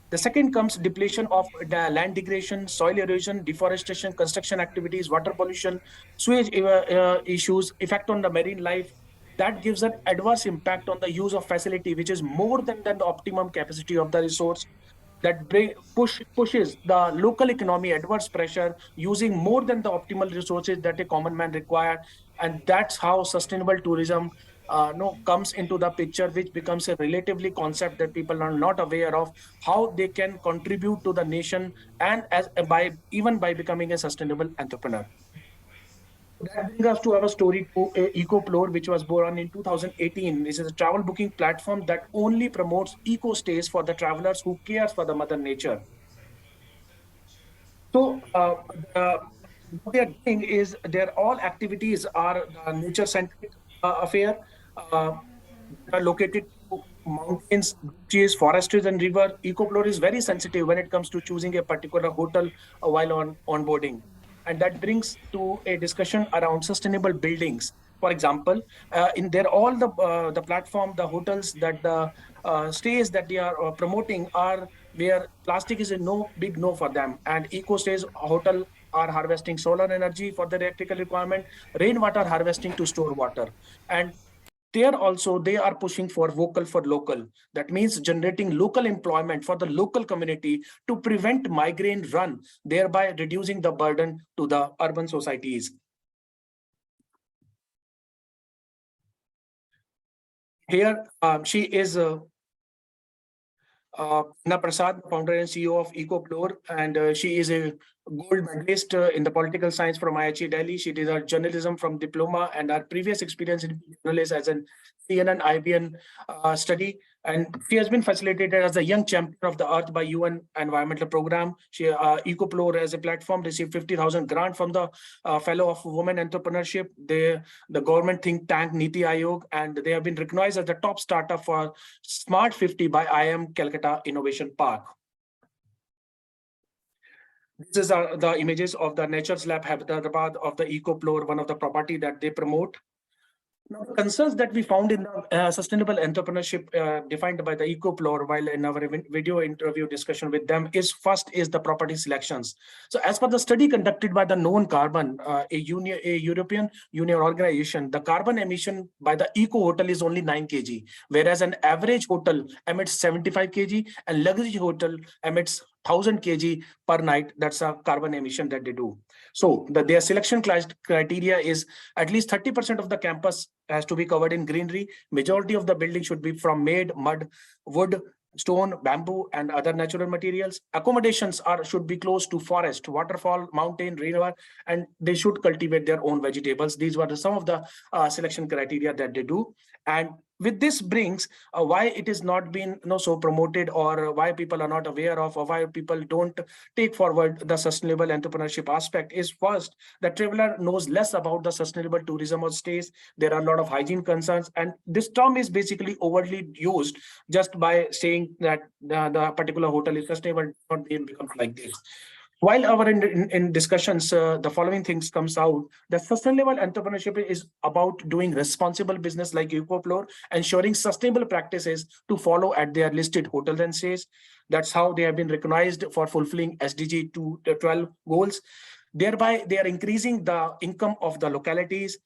The second comes depletion of the land degradation, soil erosion, deforestation, construction activities, water pollution, sewage issues, effect on the marine life. That gives an adverse impact on the use of facility, which is more than the optimum capacity of the resource. That pushes the local economy adverse pressure, using more than the optimal resources that a common man require. And that's how sustainable tourism comes into the picture, which becomes a relatively concept that people are not aware of how they can contribute to the nation, and as by even by becoming a sustainable entrepreneur. That brings us to our story to EcoPlore, which was born in 2018. This is a travel booking platform that only promotes eco stays for the travelers who cares for the mother nature. So what they are doing is their all activities are nature-centric affair. Uh, that are located to mountains, beaches, forests, and river. EcoPlore is very sensitive when it comes to choosing a particular hotel while on onboarding, and that brings to a discussion around sustainable buildings. For example, in their all the platform, the hotels that the stays that they are promoting are where plastic is a no big no for them, and eco stays hotel are harvesting solar energy for their electrical requirement, rainwater harvesting to store water, and there also they are pushing for vocal for local. That means generating local employment for the local community to prevent migraine run, thereby reducing the burden to the urban societies. Here she is Na Prasad, founder and CEO of EcoPlore, and she is a gold medalist in the political science from IHE Delhi. She did her journalism from diploma, and her previous experience in journalism as an CNN IBN study. And she has been facilitated as a young champion of the earth by UN Environmental Program. She EcoPlore as a platform received 50,000 grant from the Fellow of Women Entrepreneurship, the government think tank Niti Aayog, and they have been recognized as the top startup for Smart 50 by IIM Calcutta Innovation Park. This is the images of the Nature's Lab Hyderabad of the EcoPlore, one of the property that they promote. Now, the concerns that we found in the sustainable entrepreneurship defined by the EcoPlore while in our video interview discussion with them is first is the property selections. So as per the study conducted by the Known Carbon, a European Union organization, the carbon emission by the eco hotel is only 9 kg, whereas an average hotel emits 75 kg and luxury hotel emits 1,000 kg per night. That's a carbon emission that they do. So their selection criteria is at least 30% of the campus has to be covered in greenery. Majority of the building should be from made, mud, wood, stone, bamboo, and other natural materials. Accommodations should be close to forest, waterfall, mountain, river, and they should cultivate their own vegetables. These were some of the selection criteria that they do. And with this brings why it is not been so promoted, or why people are not aware of, or why people don't take forward the sustainable entrepreneurship aspect is first, the traveler knows less about the sustainable tourism or stays. There are a lot of hygiene concerns, and this term is basically overly used just by saying that the particular hotel is sustainable, not becomes like this. While our in discussions, the following things comes out. The sustainable entrepreneurship is about doing responsible business like EcoPlore, ensuring sustainable practices to follow at their listed hotels and stays. That's how they have been recognized for fulfilling SDG 12 goals. Thereby, they are increasing the income of the localities,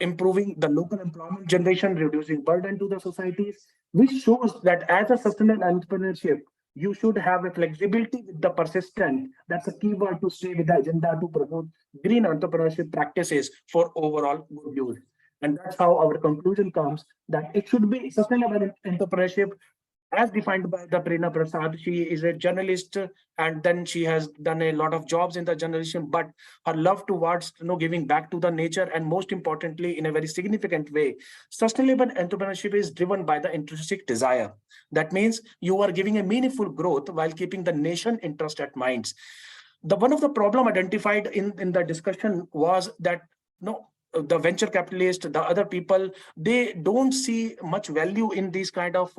improving the local employment generation, reducing burden to the societies, which shows that as a sustainable entrepreneurship, You should have a flexibility with the persistent. That's a keyword to stay with the agenda to promote green entrepreneurship practices for overall good use. And that's how our conclusion comes that it should be sustainable entrepreneurship as defined by the Prerna Prasad. She is a journalist, and then she has done a lot of jobs in the journalism, but her love towards giving back to the nature, and most importantly, in a very significant way, sustainable entrepreneurship is driven by the intrinsic desire. That means you are giving a meaningful growth while keeping the nation interest at minds. The one of the problem identified in the discussion was that no the venture capitalist, the other people, they don't see much value in these kind of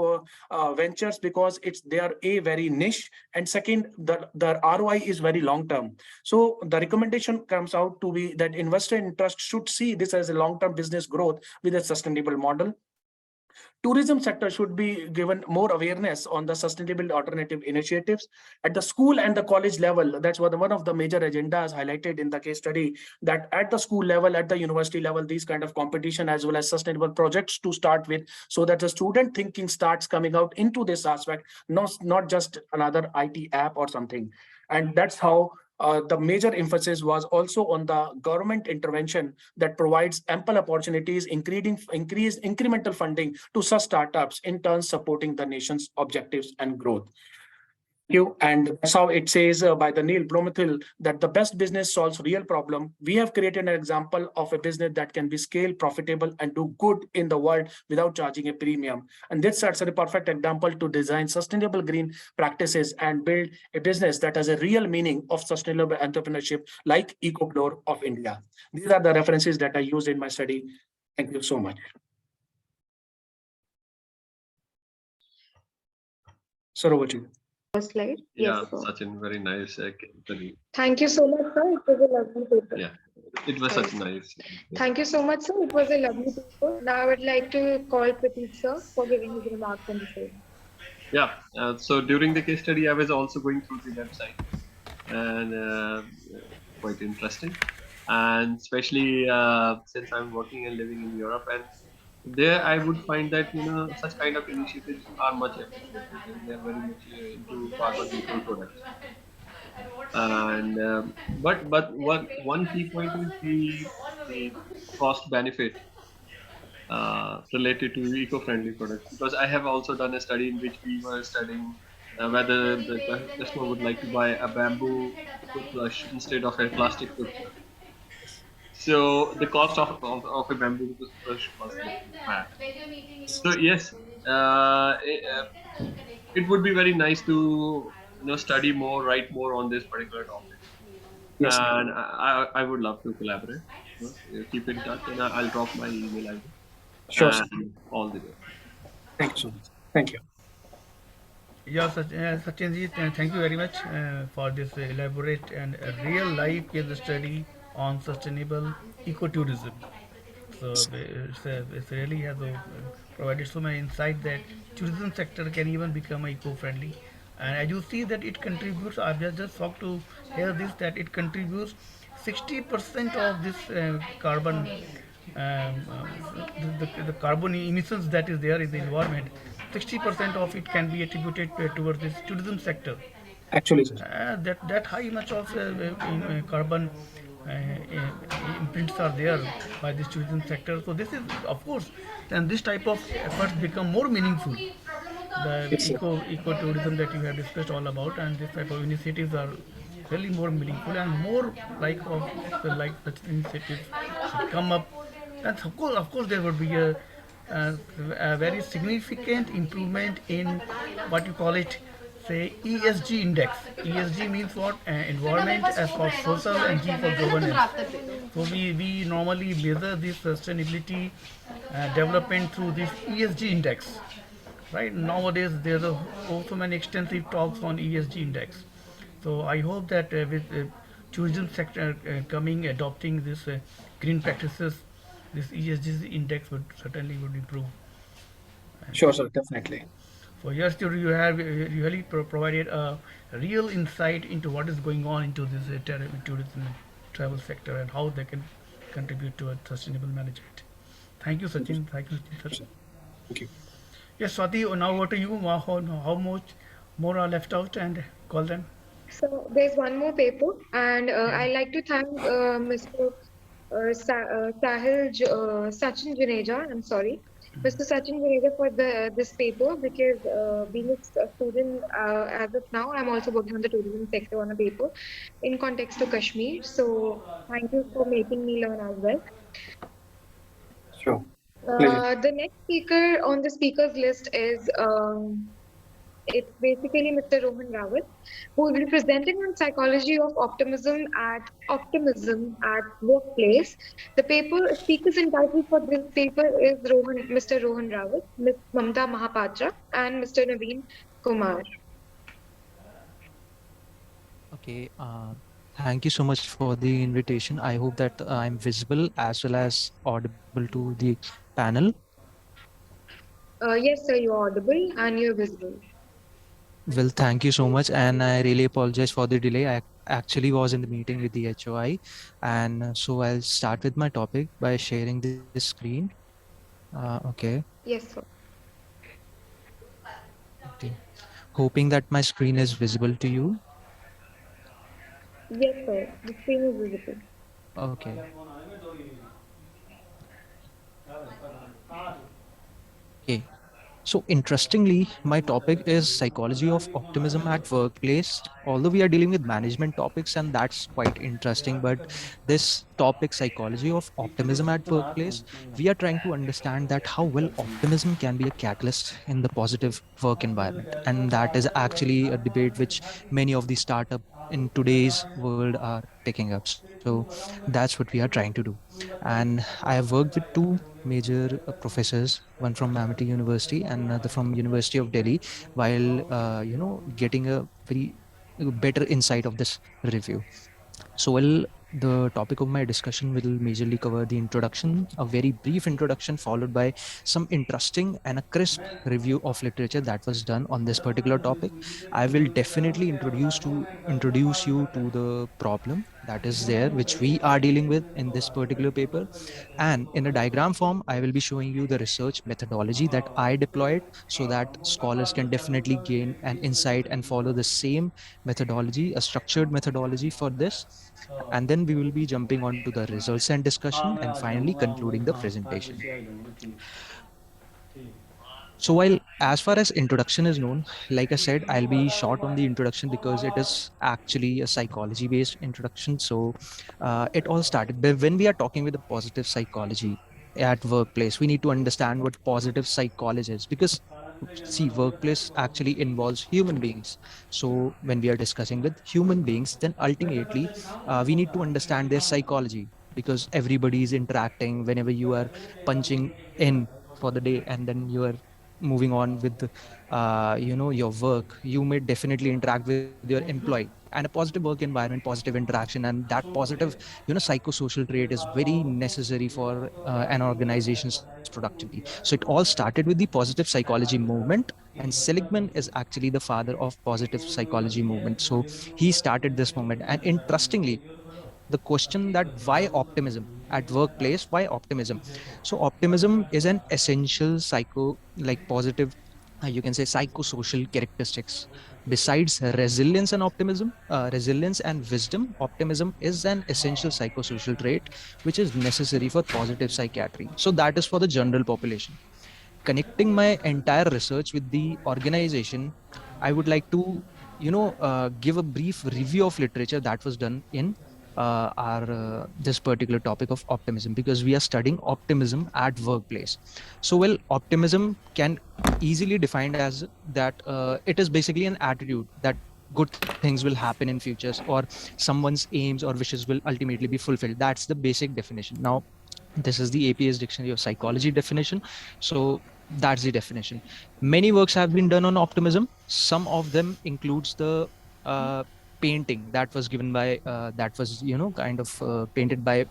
ventures because they are a very niche, and second, the ROI is very long term. So the recommendation comes out to be that investor interest should see this as a long term business growth with a sustainable model. Tourism sector should be given more awareness on the sustainable alternative initiatives at the school and the college level. That's one of the major agendas highlighted in the case study, that at the school level, at the university level, these kind of competition as well as sustainable projects to start with, so that the student thinking starts coming out into this aspect, not just another IT app or something. And that's how the major emphasis was also on the government intervention that provides ample opportunities, increase incremental funding to such startups, in turn supporting the nation's objectives and growth. You and that's how it says by the Neil Bromethill that the best business solves real problem. We have created an example of a business that can be scaled, profitable, and do good in the world without charging a premium. And this sets a perfect example to design sustainable green practices and build a business that has a real meaning of sustainable entrepreneurship, like EcoGlore of India. These are the references that I used in my study. Thank you so much. Sir, over to you. Slide. Yeah, Yes, sir. Sachin, very nice. Very, Thank you so much, sir. It was a lovely paper. yeah, it was such nice. Thank you so much, sir. It was a lovely paper. Now I would like to call Prateek, sir, for giving his remarks on the same. Yeah, so during the case study, I was also going through the website, and quite interesting. And especially since I'm working and living in Europe, and there I would find that such kind of initiatives are much appreciated, and they're very much into carbon neutral products. And but one key point is the cost benefit related to eco-friendly products, because I have also done a study in which we were studying whether the customer would like to buy a bamboo toothbrush instead of a plastic toothbrush. So the cost of a bamboo toothbrush was little higher. So yes, it would be very nice to study more, write more on this particular topic. Yes, sir. And I would love to collaborate. Keep in touch, and I'll drop my email ID. Sure, sir. And all the best. Thank you so much. Thank you. Yeah, Sachinji, thank you very much for this elaborate and real life case study on sustainable ecotourism. So it's really has provided so many insight that tourism sector can even become eco-friendly. And as you see that it contributes, I just shocked to hear this, that it contributes 60% of this carbon, the carbon emissions that is there in the environment. 60% of it can be attributed towards this tourism sector. Actually, sir. That high much of carbon imprints are there by this tourism sector. So this is, of course, then this type of efforts become more meaningful. The Yes, sir. eco tourism that you have discussed all about, and this type of initiatives are really more meaningful, and more like such initiatives should come up. And of course, there would be a very significant improvement in what you call it, say, ESG index. ESG means what? Environment, as for social, and G for governance. So we normally measure this sustainability development through this ESG index. Right nowadays, there's also many extensive talks on ESG index. So I hope that with tourism sector coming, adopting this green practices, this ESG index would certainly would improve. Sure, sir. Definitely. So yes, you have really provided a real insight into what is going on into this tourism and travel sector, and how they can contribute to a sustainable management. Thank you, Sachin. Thank you, sir. Thank you. Yes, Swati, now over to you. How much more are left out and call them. So there's one more paper, and I'd like to thank Mr. Sachin Juneja. I'm sorry, Mr. Sachin Juneja for this paper because being a student as of now, I'm also working on the tourism sector on a paper in context to Kashmir. So thank you for making me learn as well. Sure. Pleasure. The next speaker on the speakers list is it's basically Mr. Rohan Rawat, who will be presenting on psychology of optimism at workplace. The paper speakers entitled for this paper is Mr. Rohan Rawat, Ms. Mamta Mahapatra, and Mr. Naveen Kumar. Okay, thank you so much for the invitation. I hope that I'm visible as well as audible to the panel. Yes, sir, you're audible and you're visible. Well, thank you so much, and I really apologize for the delay. I actually was in the meeting with the HOI, and so I'll start with my topic by sharing this screen. Okay, Yes, sir. okay. Hoping that my screen is visible to you. Yes, sir. The screen is visible. Okay. Okay. So interestingly, my topic is psychology of optimism at workplace. Although we are dealing with management topics, and that's quite interesting, but this topic, psychology of optimism at workplace, we are trying to understand that how well optimism can be a catalyst in the positive work environment, and that is actually a debate which many of the startup in today's world are picking up. So that's what we are trying to do. And I have worked with two major professors, one from Amity University and another from University of Delhi, while getting a very better insight of this review. So, well, the topic of my discussion will majorly cover the introduction, a very brief introduction, followed by some interesting and a crisp review of literature that was done on this particular topic. I will definitely introduce you to the problem that is there, which we are dealing with in this particular paper. And in a diagram form, I will be showing you the research methodology that I deployed so that scholars can definitely gain an insight and follow the same methodology, a structured methodology for this. And then we will be jumping on to the results and discussion and finally concluding the presentation. So while as far as introduction is known, like I said, I'll be short on the introduction because it is actually a psychology based introduction. So it all started when we are talking with the positive psychology at workplace. We need to understand what positive psychology is, because see, workplace actually involves human beings. So when we are discussing with human beings, then ultimately we need to understand their psychology, because everybody is interacting. Whenever you are punching in for the day and then you are moving on with your work, you may definitely interact with your employee, and a positive work environment, positive interaction, and that positive psychosocial trait is very necessary for an organization's productivity. So it all started with the positive psychology movement, and Seligman is actually the father of positive psychology movement. So he started this movement. And interestingly, the question that why optimism at workplace, why optimism? So optimism is an essential positive, you can say, psychosocial characteristics. Besides resilience and optimism, resilience and wisdom, optimism is an essential psychosocial trait which is necessary for positive psychiatry. So that is for the general population. Connecting my entire research with the organization, I would like to, give a brief review of literature that was done in our this particular topic of optimism, because we are studying optimism at workplace. So, well, optimism can easily defined as that it is basically an attitude that good things will happen in futures, or someone's aims or wishes will ultimately be fulfilled. That's the basic definition. Now, this is the APA's Dictionary of Psychology definition. So that's the definition. Many works have been done on optimism. Some of them includes the uh, painting that was given by that was kind of painted by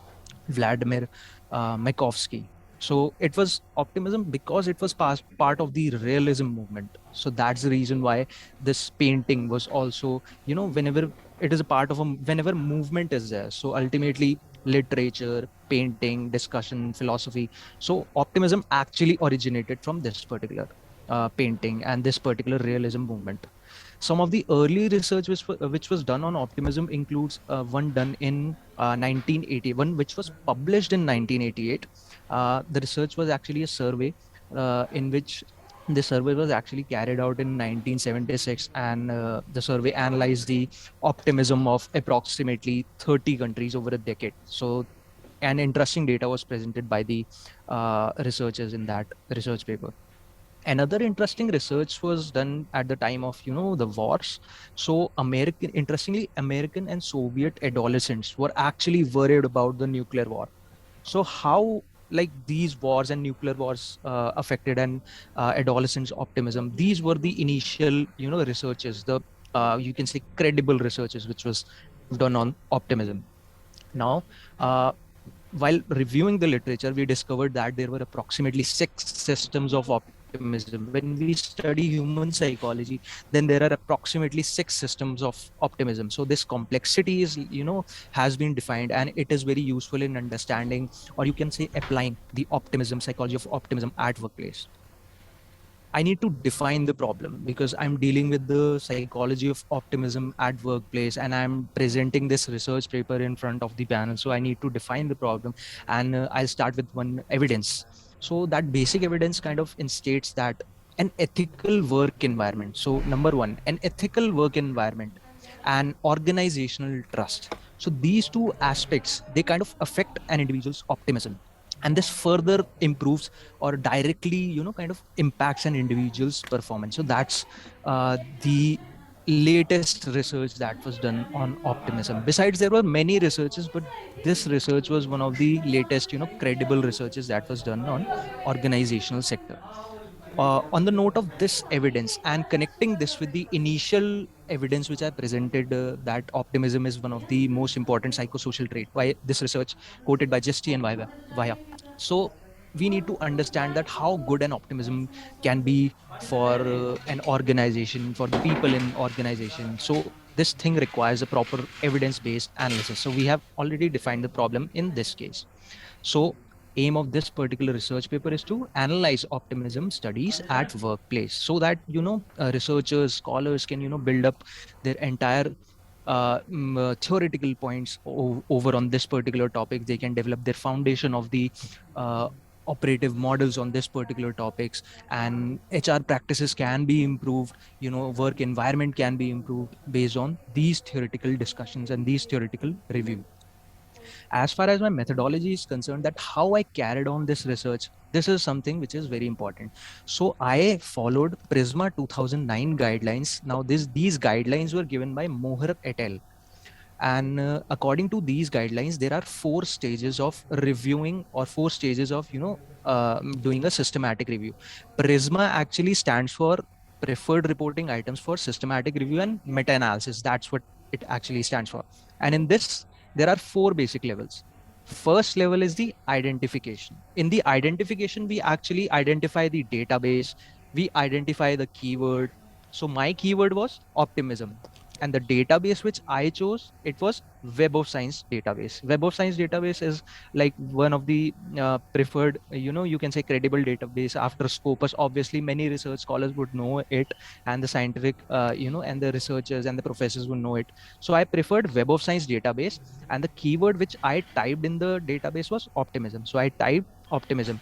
Vladimir Mayakovsky. So it was optimism because it was part of the realism movement. So that's the reason why this painting was also, whenever it is a part of whenever movement is there. So ultimately, literature, painting, discussion, philosophy. So optimism actually originated from this particular painting and this particular realism movement. Some of the early research which was done on optimism includes one done in 1981, which was published in 1988. The research was actually a survey in which the survey was actually carried out in 1976, and the survey analyzed the optimism of approximately 30 countries over a decade. So, an interesting data was presented by the researchers in that research paper. Another interesting research was done at the time of the wars. So American and Soviet adolescents were actually worried about the nuclear war. So how, like, these wars and nuclear wars affected an adolescents optimism? These were the initial researches, the you can say credible researches which was done on optimism. Now, while reviewing the literature, we discovered that there were approximately 6 systems of optimism. When we study human psychology, then there are approximately 6 systems of optimism. So this complexity has been defined, and it is very useful in understanding, or you can say applying, the optimism psychology of optimism at workplace. I need to define the problem because I'm dealing with the psychology of optimism at workplace, and I'm presenting this research paper in front of the panel. So I need to define the problem, and I'll start with one evidence. So that basic evidence kind of instates that an ethical work environment. So number one, an ethical work environment and organizational trust. So these two aspects, they kind of affect an individual's optimism, and this further improves or directly kind of impacts an individual's performance. So that's the latest research that was done on optimism. Besides, there were many researches, but this research was one of the latest credible researches that was done on organizational sector. On the note of this evidence and connecting this with the initial evidence which I presented, that optimism is one of the most important psychosocial trait by this research quoted by Jesti and Vaya. So we need to understand that how good an optimism can be for an organization, for the people in organization. So this thing requires a proper evidence-based analysis. So we have already defined the problem in this case. So aim of this particular research paper is to analyze optimism studies at workplace, so that researchers, scholars can build up their entire theoretical points over on this particular topic. They can develop their foundation of the uh, operative models on this particular topics, and HR practices can be improved, work environment can be improved based on these theoretical discussions and these theoretical review. As far as my methodology is concerned, that how I carried on this research, this is something which is very important. So I followed Prisma 2009 guidelines. Now these guidelines were given by Mohar et al. And according to these guidelines, there are 4 stages of reviewing, or 4 stages of doing a systematic review. Prisma actually stands for preferred reporting items for systematic review and meta-analysis. That's what it actually stands for. And in this, there are 4 basic levels. First level is the identification. In the identification, we actually identify the database, we identify the keyword. So my keyword was optimism, and the database which I chose, it was Web of Science database. Web of Science database is like one of the preferred, you can say credible database after Scopus. Obviously, many research scholars would know it, and the scientific, and the researchers and the professors would know it. So I preferred Web of Science database, and the keyword which I typed in the database was optimism. So I typed optimism.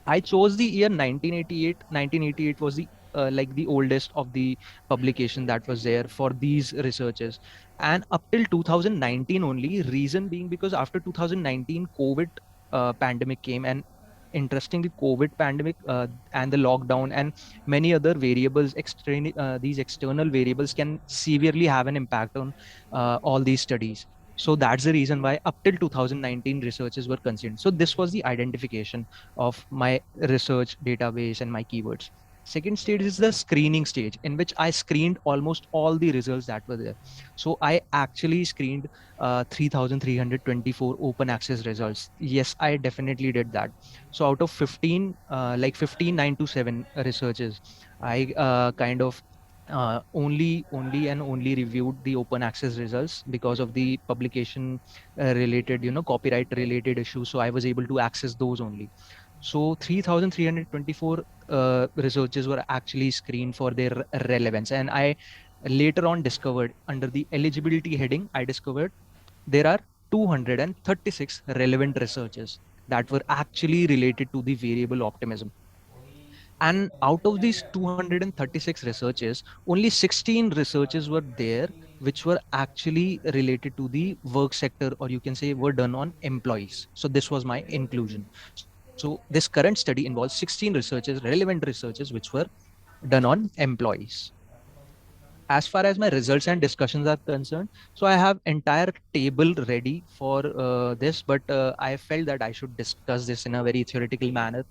I chose the year 1988. 1988 was the like the oldest of the publication that was there for these researches, and up till 2019 only. Reason being because after 2019, COVID pandemic came, and interestingly, COVID pandemic and the lockdown and many other variables, these external variables can severely have an impact on all these studies. So that's the reason why up till 2019 researches were considered. So this was the identification of my research database and my keywords. Second stage is the screening stage, in which I screened almost all the results that were there. So I actually screened 3,324 open access results. Yes, I definitely did that. So out of 15, like 15 9 to 7 researches, I kind of only reviewed the open access results because of the publication related, copyright related issues. So I was able to access those only. So 3,324 researchers were actually screened for their relevance, and I later on discovered under the eligibility heading, I discovered there are 236 relevant researches that were actually related to the variable optimism. And out of these 236 researches, only 16 researches were there which were actually related to the work sector, or you can say were done on employees. So this was my inclusion. So this current study involves 16 researches, relevant researches, which were done on employees. As far as my results and discussions are concerned, so I have entire table ready for this, but I felt that I should discuss this in a very theoretical manner.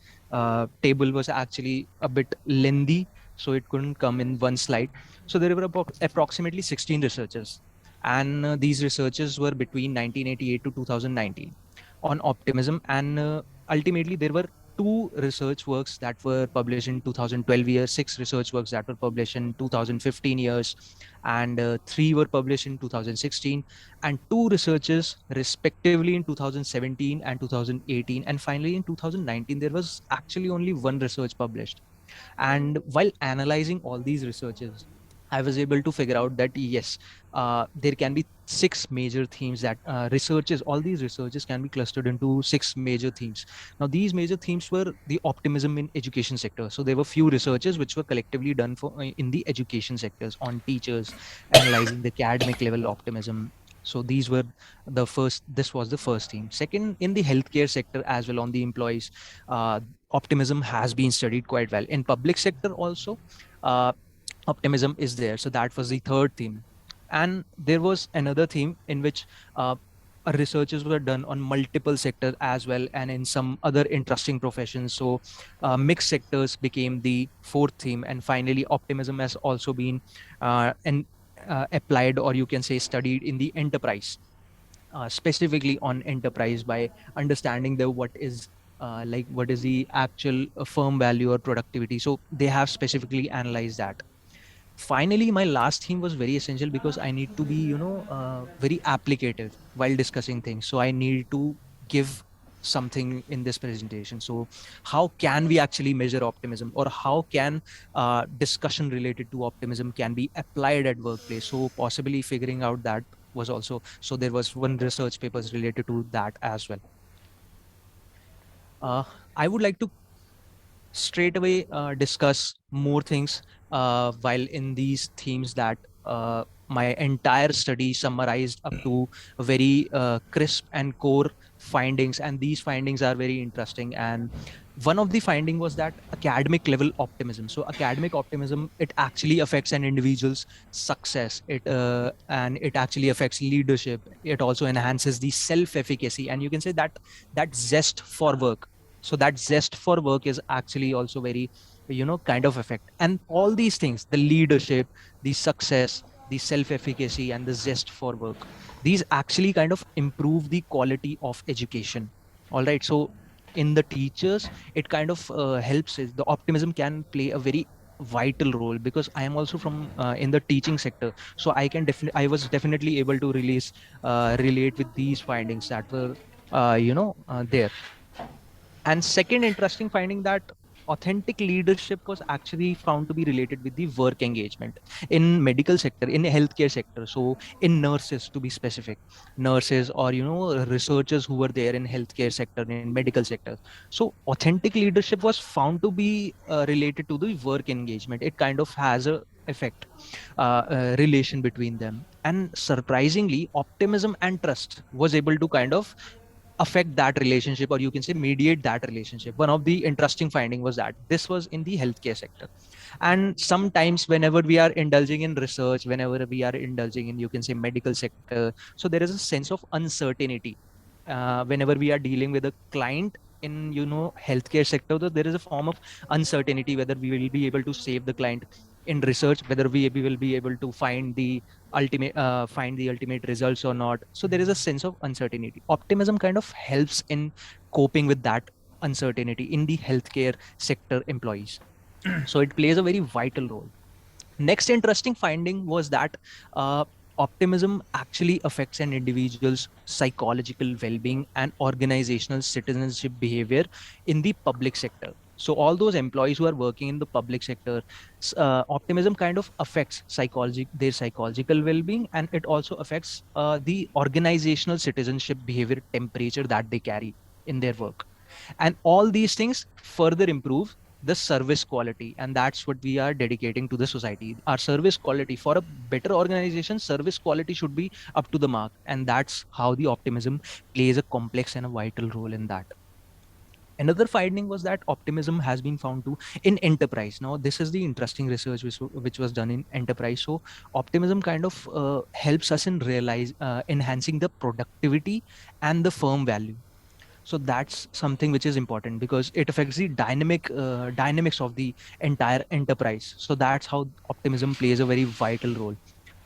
Table was actually a bit lengthy, so it couldn't come in one slide. So there were about approximately 16 researchers, and these researches were between 1988 to 2019 on optimism. And ultimately there were two research works that were published in 2012 years, six research works that were published in 2015 years, and three were published in 2016, and two researches respectively in 2017 and 2018. And finally in 2019 there was actually only one research published. And while analyzing all these researches, I was able to figure out that yes, there can be six major themes that researches, all these researches can be clustered into six major themes. Now, these major themes were the optimism in education sector. So there were few researches which were collectively done for in the education sectors on teachers, analyzing the academic level optimism. So these were the first, this was the first theme. Second, in the healthcare sector as well, on the employees, optimism has been studied quite well. In public sector also, optimism is there. So that was the third theme. And there was another theme in which researches were done on multiple sectors as well, and in some other interesting professions. So mixed sectors became the fourth theme. And finally, optimism has also been applied, or you can say studied, in the enterprise, specifically on enterprise, by understanding the what is what is the actual firm value or productivity. So they have specifically analyzed that. Finally, my last theme was very essential because I need to be, very applicative while discussing things. So I need to give something in this presentation. So how can we actually measure optimism, or how can discussion related to optimism can be applied at workplace? So possibly figuring out that was also, so there was one research papers related to that as well. uh, I would like to straight away discuss more things while in these themes that my entire study summarized up to very crisp and core findings. And these findings are very interesting. And one of the finding was that academic level optimism, so academic optimism, it actually affects an individual's success. And it actually affects leadership. It also enhances the self efficacy, and you can say that that zest for work. So that zest for work is actually also very, kind of effect. And all these things, the leadership, the success, the self efficacy, and the zest for work, these actually kind of improve the quality of education. All right. So in the teachers, it kind of helps is the optimism can play a very vital role, because I am also from in the teaching sector. So I can definitely, I was definitely able to relate with these findings that were there. And second interesting finding, that authentic leadership was actually found to be related with the work engagement in medical sector, in healthcare sector. So in nurses, to be specific, nurses, or researchers who were there in healthcare sector, in medical sector. So authentic leadership was found to be related to the work engagement. It kind of has a effect, relation between them. And surprisingly, optimism and trust was able to kind of affect that relationship, or you can say mediate that relationship. One of the interesting finding was that this was in the healthcare sector. And sometimes whenever we are indulging in research, whenever we are indulging in, you can say, medical sector, so there is a sense of uncertainty whenever we are dealing with a client in, healthcare sector. Though there is a form of uncertainty whether we will be able to save the client. In research, whether we will be able to find the ultimate results or not. So there is a sense of uncertainty. Optimism kind of helps in coping with that uncertainty in the healthcare sector employees. So it plays a very vital role. Next interesting finding was that optimism actually affects an individual's psychological well-being and organizational citizenship behavior in the public sector. So all those employees who are working in the public sector, optimism kind of affects their psychological well-being, and it also affects the organizational citizenship behavior temperature that they carry in their work. And all these things further improve the service quality, and that's what we are dedicating to the society. Our service quality, for a better organization, service quality should be up to the mark, and that's how the optimism plays a complex and a vital role in that. Another finding was that optimism has been found to in enterprise. Now this is the interesting research which was done in enterprise. So optimism kind of helps us in enhancing the productivity and the firm value. So that's something which is important because it affects the dynamics of the entire enterprise. So that's how optimism plays a very vital role.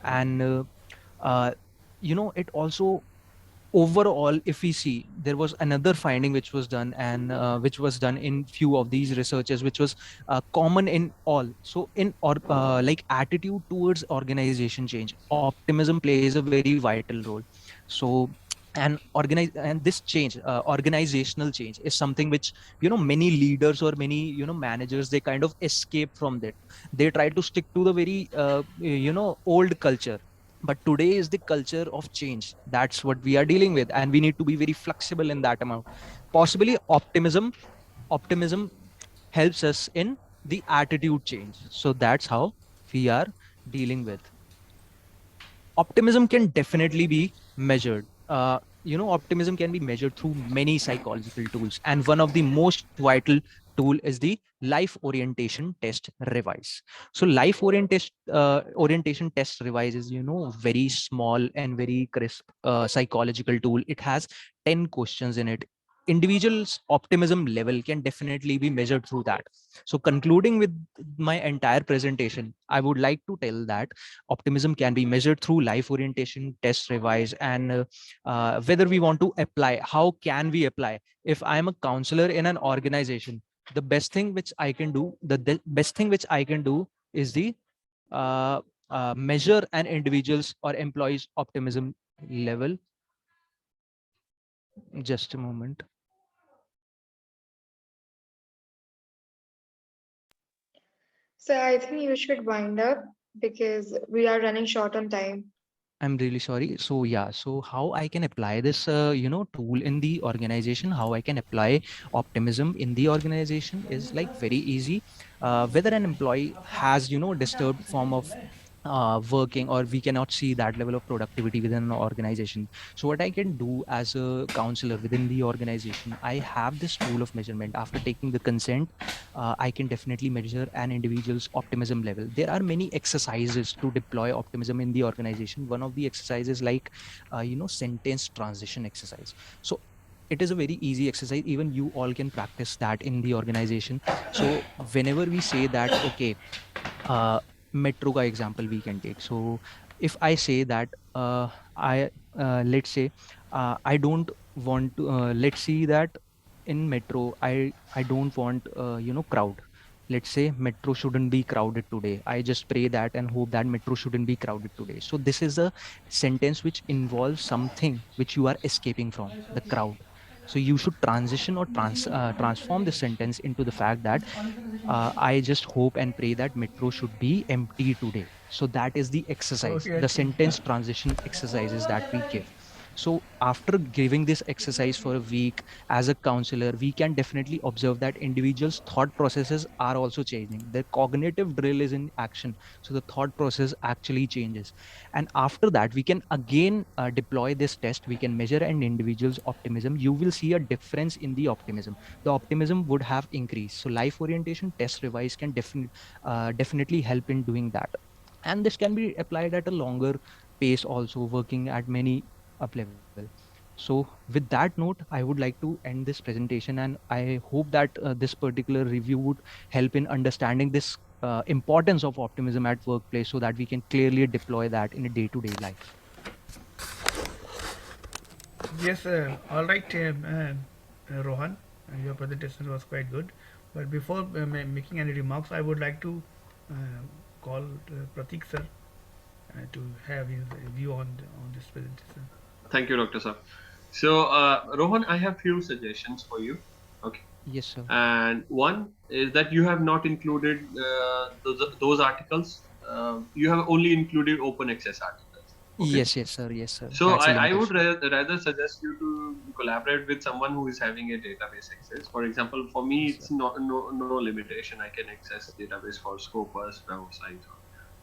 And uh, it also, overall, if we see, there was another finding which was done, and which was done in few of these researches, which was common in all. So in or like attitude towards organization change, optimism plays a very vital role. So and this change, organizational change, is something which many leaders or many managers, they kind of escape from that. They try to stick to the very old culture. But today is the culture of change. That's what we are dealing with, and we need to be very flexible in that amount. Possibly optimism helps us in the attitude change. So that's how we are dealing with. Optimism can definitely be measured. Optimism can be measured through many psychological tools, and one of the most vital tool is the life orientation test revise. So life orientation test revise is very small and very crisp psychological tool. It has 10 questions in it. Individuals optimism level can definitely be measured through that. So concluding with my entire presentation, I would like to tell that optimism can be measured through life orientation test revise. And whether we want to apply, how can we apply? If I am a counselor in an organization, the best thing which I can do, the best thing which I can do is the uh, measure an individual's or employees optimism level. Just a moment. So I think you should wind up because we are running short on time. I'm really sorry. So yeah, so how I can apply this, tool in the organization, how I can apply optimism in the organization is like very easy. Whether an employee has, disturbed form of working, or we cannot see that level of productivity within an organization. So what I can do as a counselor within the organization, I have this tool of measurement. After taking the consent, I can definitely measure an individual's optimism level. There are many exercises to deploy optimism in the organization. One of the exercises, like sentence transition exercise. So it is a very easy exercise. Even you all can practice that in the organization. So whenever we say that, okay, metro ka example we can take. So if I say that I let's say I don't want to, let's see that in metro, I don't want crowd. Let's say metro shouldn't be crowded today. I just pray that and hope that metro shouldn't be crowded today. So this is a sentence which involves something which you are escaping from, the crowd. So you should transition or transform the sentence into the fact that I just hope and pray that metro should be empty today. So that is the exercise, Okay, the okay. sentence transition exercises that we give. So after giving this exercise for a week as a counselor, we can definitely observe that individuals' thought processes are also changing. Their cognitive drill is in action. So the thought process actually changes. And after that, we can again deploy this test. We can measure an individual's optimism. You will see a difference in the optimism. The optimism would have increased. So life orientation test revise can definitely help in doing that. And this can be applied at a longer pace, also working at many up level. So with that note, I would like to end this presentation, and I hope that this particular review would help in understanding this importance of optimism at workplace, so that we can clearly deploy that in a day-to-day life. Yes, all right, Rohan, your presentation was quite good. But before making any remarks, I would like to uh, call Pratik sir to have his view on this presentation. Thank you, Dr. Sir. So, Rohan, I have few suggestions for you. Okay. Yes, sir. And one is that you have not included those articles. You have only included open access articles. Okay. Yes, sir. Yes, sir. So That's a I would limitation. rather suggest you to collaborate with someone who is having a database access. For example, for me, Yes, it's sir. no limitation. I can access database for Scopus, Web of Science.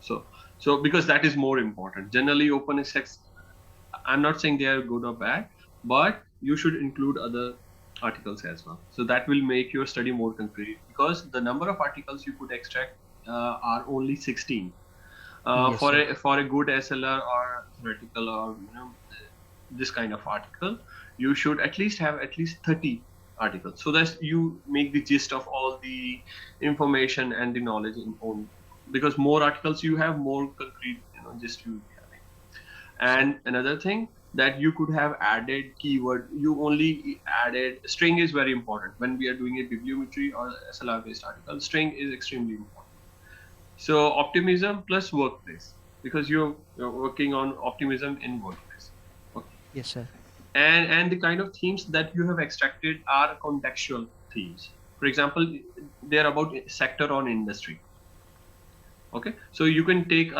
So because that is more important. Generally, open access, I'm not saying they are good or bad, but you should include other articles as well. So that will make your study more concrete, because the number of articles you could extract are only 16. Yes, sir. For a good SLR or theoretical, or this kind of article, you should at least have at least 30 articles, so that you make the gist of all the information and the knowledge in own. Because more articles you have, more concrete gist you will be having. Sir. And another thing, that you could have added keyword. You only added string is very important when we are doing a bibliometry or SLR based article. String is extremely important. So optimism plus workplace, because you're working on optimism in workplace. Okay. Yes, sir. And the kind of themes that you have extracted are contextual themes. For example, they're about sector on industry. Okay, so you can take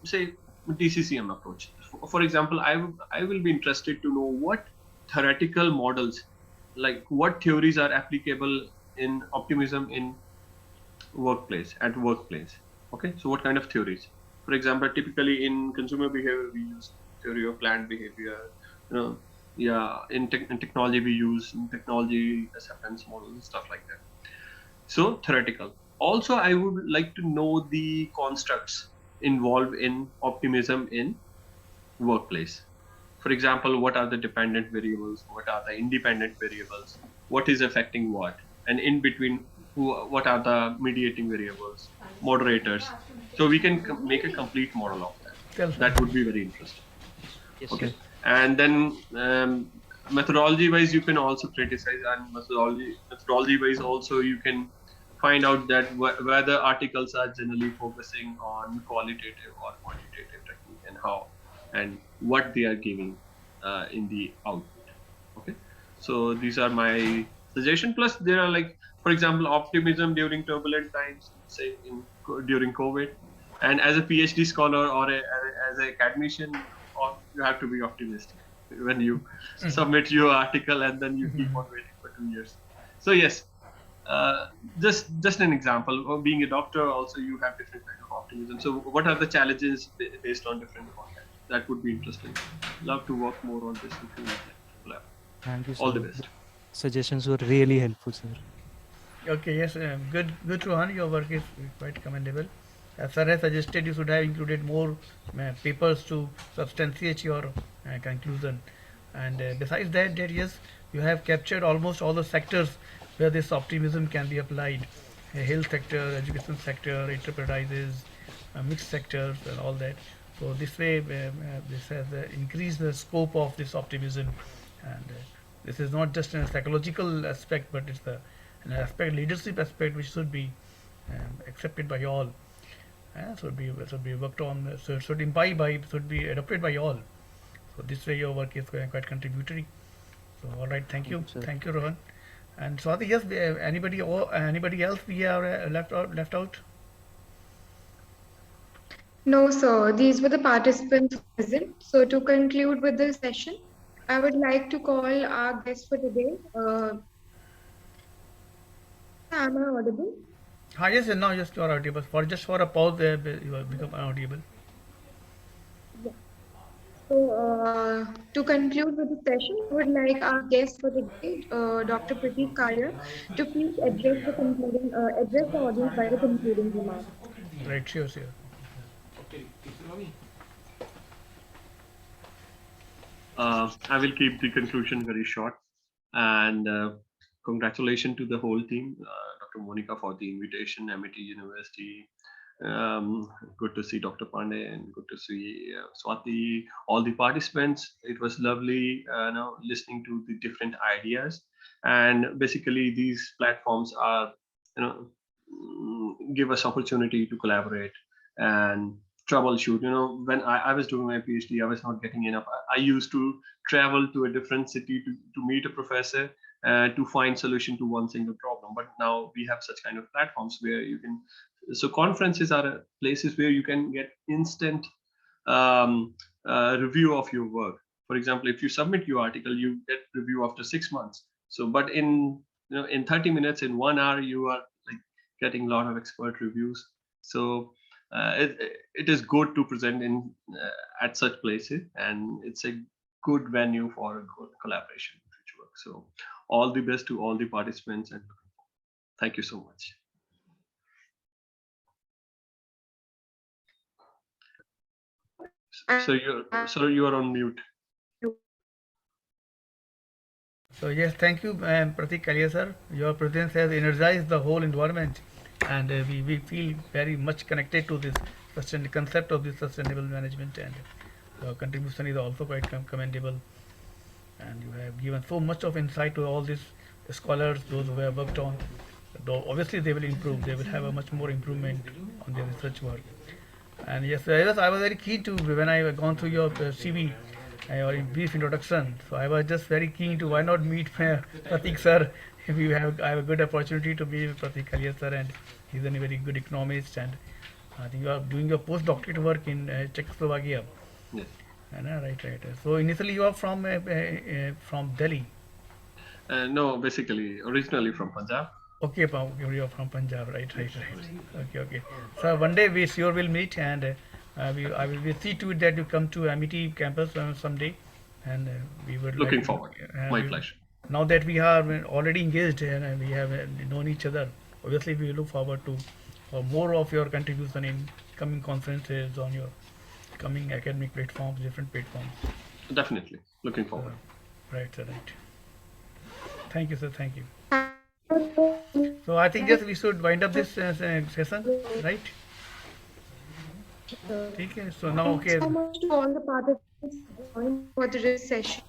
say TCCM approach. For example, I will be interested to know what theoretical models, like what theories are applicable in optimism in workplace. Okay, so what kind of theories? For example, typically in consumer behavior we use theory of planned behavior. Yeah, in technology we use technology acceptance models and stuff like that. So theoretical. Also, I would like to know the constructs involved in optimism in workplace. For example, what are the dependent variables? What are the independent variables? What is affecting what? And in between, what are the mediating variables, moderators? So we can make a complete model of that. Tell That would be very interesting. Yes, Okay. sir. And then methodology wise, you can also criticize, and methodology wise also you can find out that whether articles are generally focusing on qualitative or quantitative technique, and how and what they are giving in the output. Okay, so these are my suggestion. Plus there are, like, for example, optimism during turbulent times, say during COVID. And as a PhD scholar, or as an academician, you have to be optimistic when you submit your article, and then you keep on waiting for 2 years. So yes, just an example of being a doctor. Also, you have different kind of optimism. So what are the challenges based on different content? That would be interesting. Love to work more on this if you would like to collaborate. Thank you, All sir. the best. Suggestions were really helpful, sir. Okay, yes, good, Rohan. Your work is quite commendable. As sir has suggested, you should have included more papers to substantiate your conclusion. And besides that, yes, you have captured almost all the sectors where this optimism can be applied. Health sector, education sector, enterprises, mixed sectors, and all that. So this way, this has increased the scope of this optimism, and this is not just a psychological aspect, but it's an aspect, leadership aspect, which should be accepted by all. Should be worked on. So it should imbibe by, should be adopted by all. So this way, your work is quite contributory. So all right, Sir. thank you, Rohan. And Swati, yes, anybody else we have left out? No, sir. These were the participants present. So to conclude with the session, I would like to call our guest for today. Am I audible? Yes, now just you are audible. For a pause, you have become audible. Yeah. So to conclude with the session, I would like our guest for the day, Dr. Prateek Kaya, to please address the audience by the concluding remarks. Right, sure. I will keep the conclusion very short. And congratulations to the whole team, Dr. Monica, for the invitation, MIT University. Good to see Dr. Pandey, and good to see Swati, all the participants. It was lovely listening to the different ideas. And basically, these platforms are, give us opportunity to collaborate and troubleshoot. When I was doing my PhD, I was not getting enough. I used to travel to a different city to meet a professor, to find solution to one single problem. But now we have such kind of platforms where you can, so conferences are places where you can get instant review of your work. For example, if you submit your article, you get review after 6 months. So, but in in 30 minutes, in 1 hour, you are like getting a lot of expert reviews. So it is good to present in at such places, and it's a good venue for a good collaboration in future work. So all the best to all the participants, and thank you so much. So you are on mute. So yes, thank you, Pratik Kalia sir. Your presence has energized the whole environment, and we feel very much connected to this concept of this sustainable management, and your contribution is also quite commendable. And you have given so much of insight to all these scholars, those who have worked on. Though obviously they will improve, they will have a much more improvement on their research work. And yes, I was very keen to, when I gone through your CV, or in brief introduction. So I was just very keen to, why not meet Pratik sir? If you have, I have a good opportunity to meet Pratik Kalia sir, and he's a very good economist, and I think you are doing your postdoctorate work in Czechoslovakia. Yes. Right. So initially you are from Delhi. No, basically, originally from Punjab. Okay, you are from Punjab, right. Okay. So one day we sure will meet, and I will see to it that you come to MET campus someday, and we would Looking like forward. My pleasure. Now that we are already engaged and we have known each other, obviously we look forward to more of your contribution in coming conferences, on your coming academic platforms, different platforms. Definitely. Looking forward. Right. Thank you, sir. Thank you. So I think yes, we should wind up this session, right? Okay. So now, okay. Thank you so much to all the participants for joining for today's session.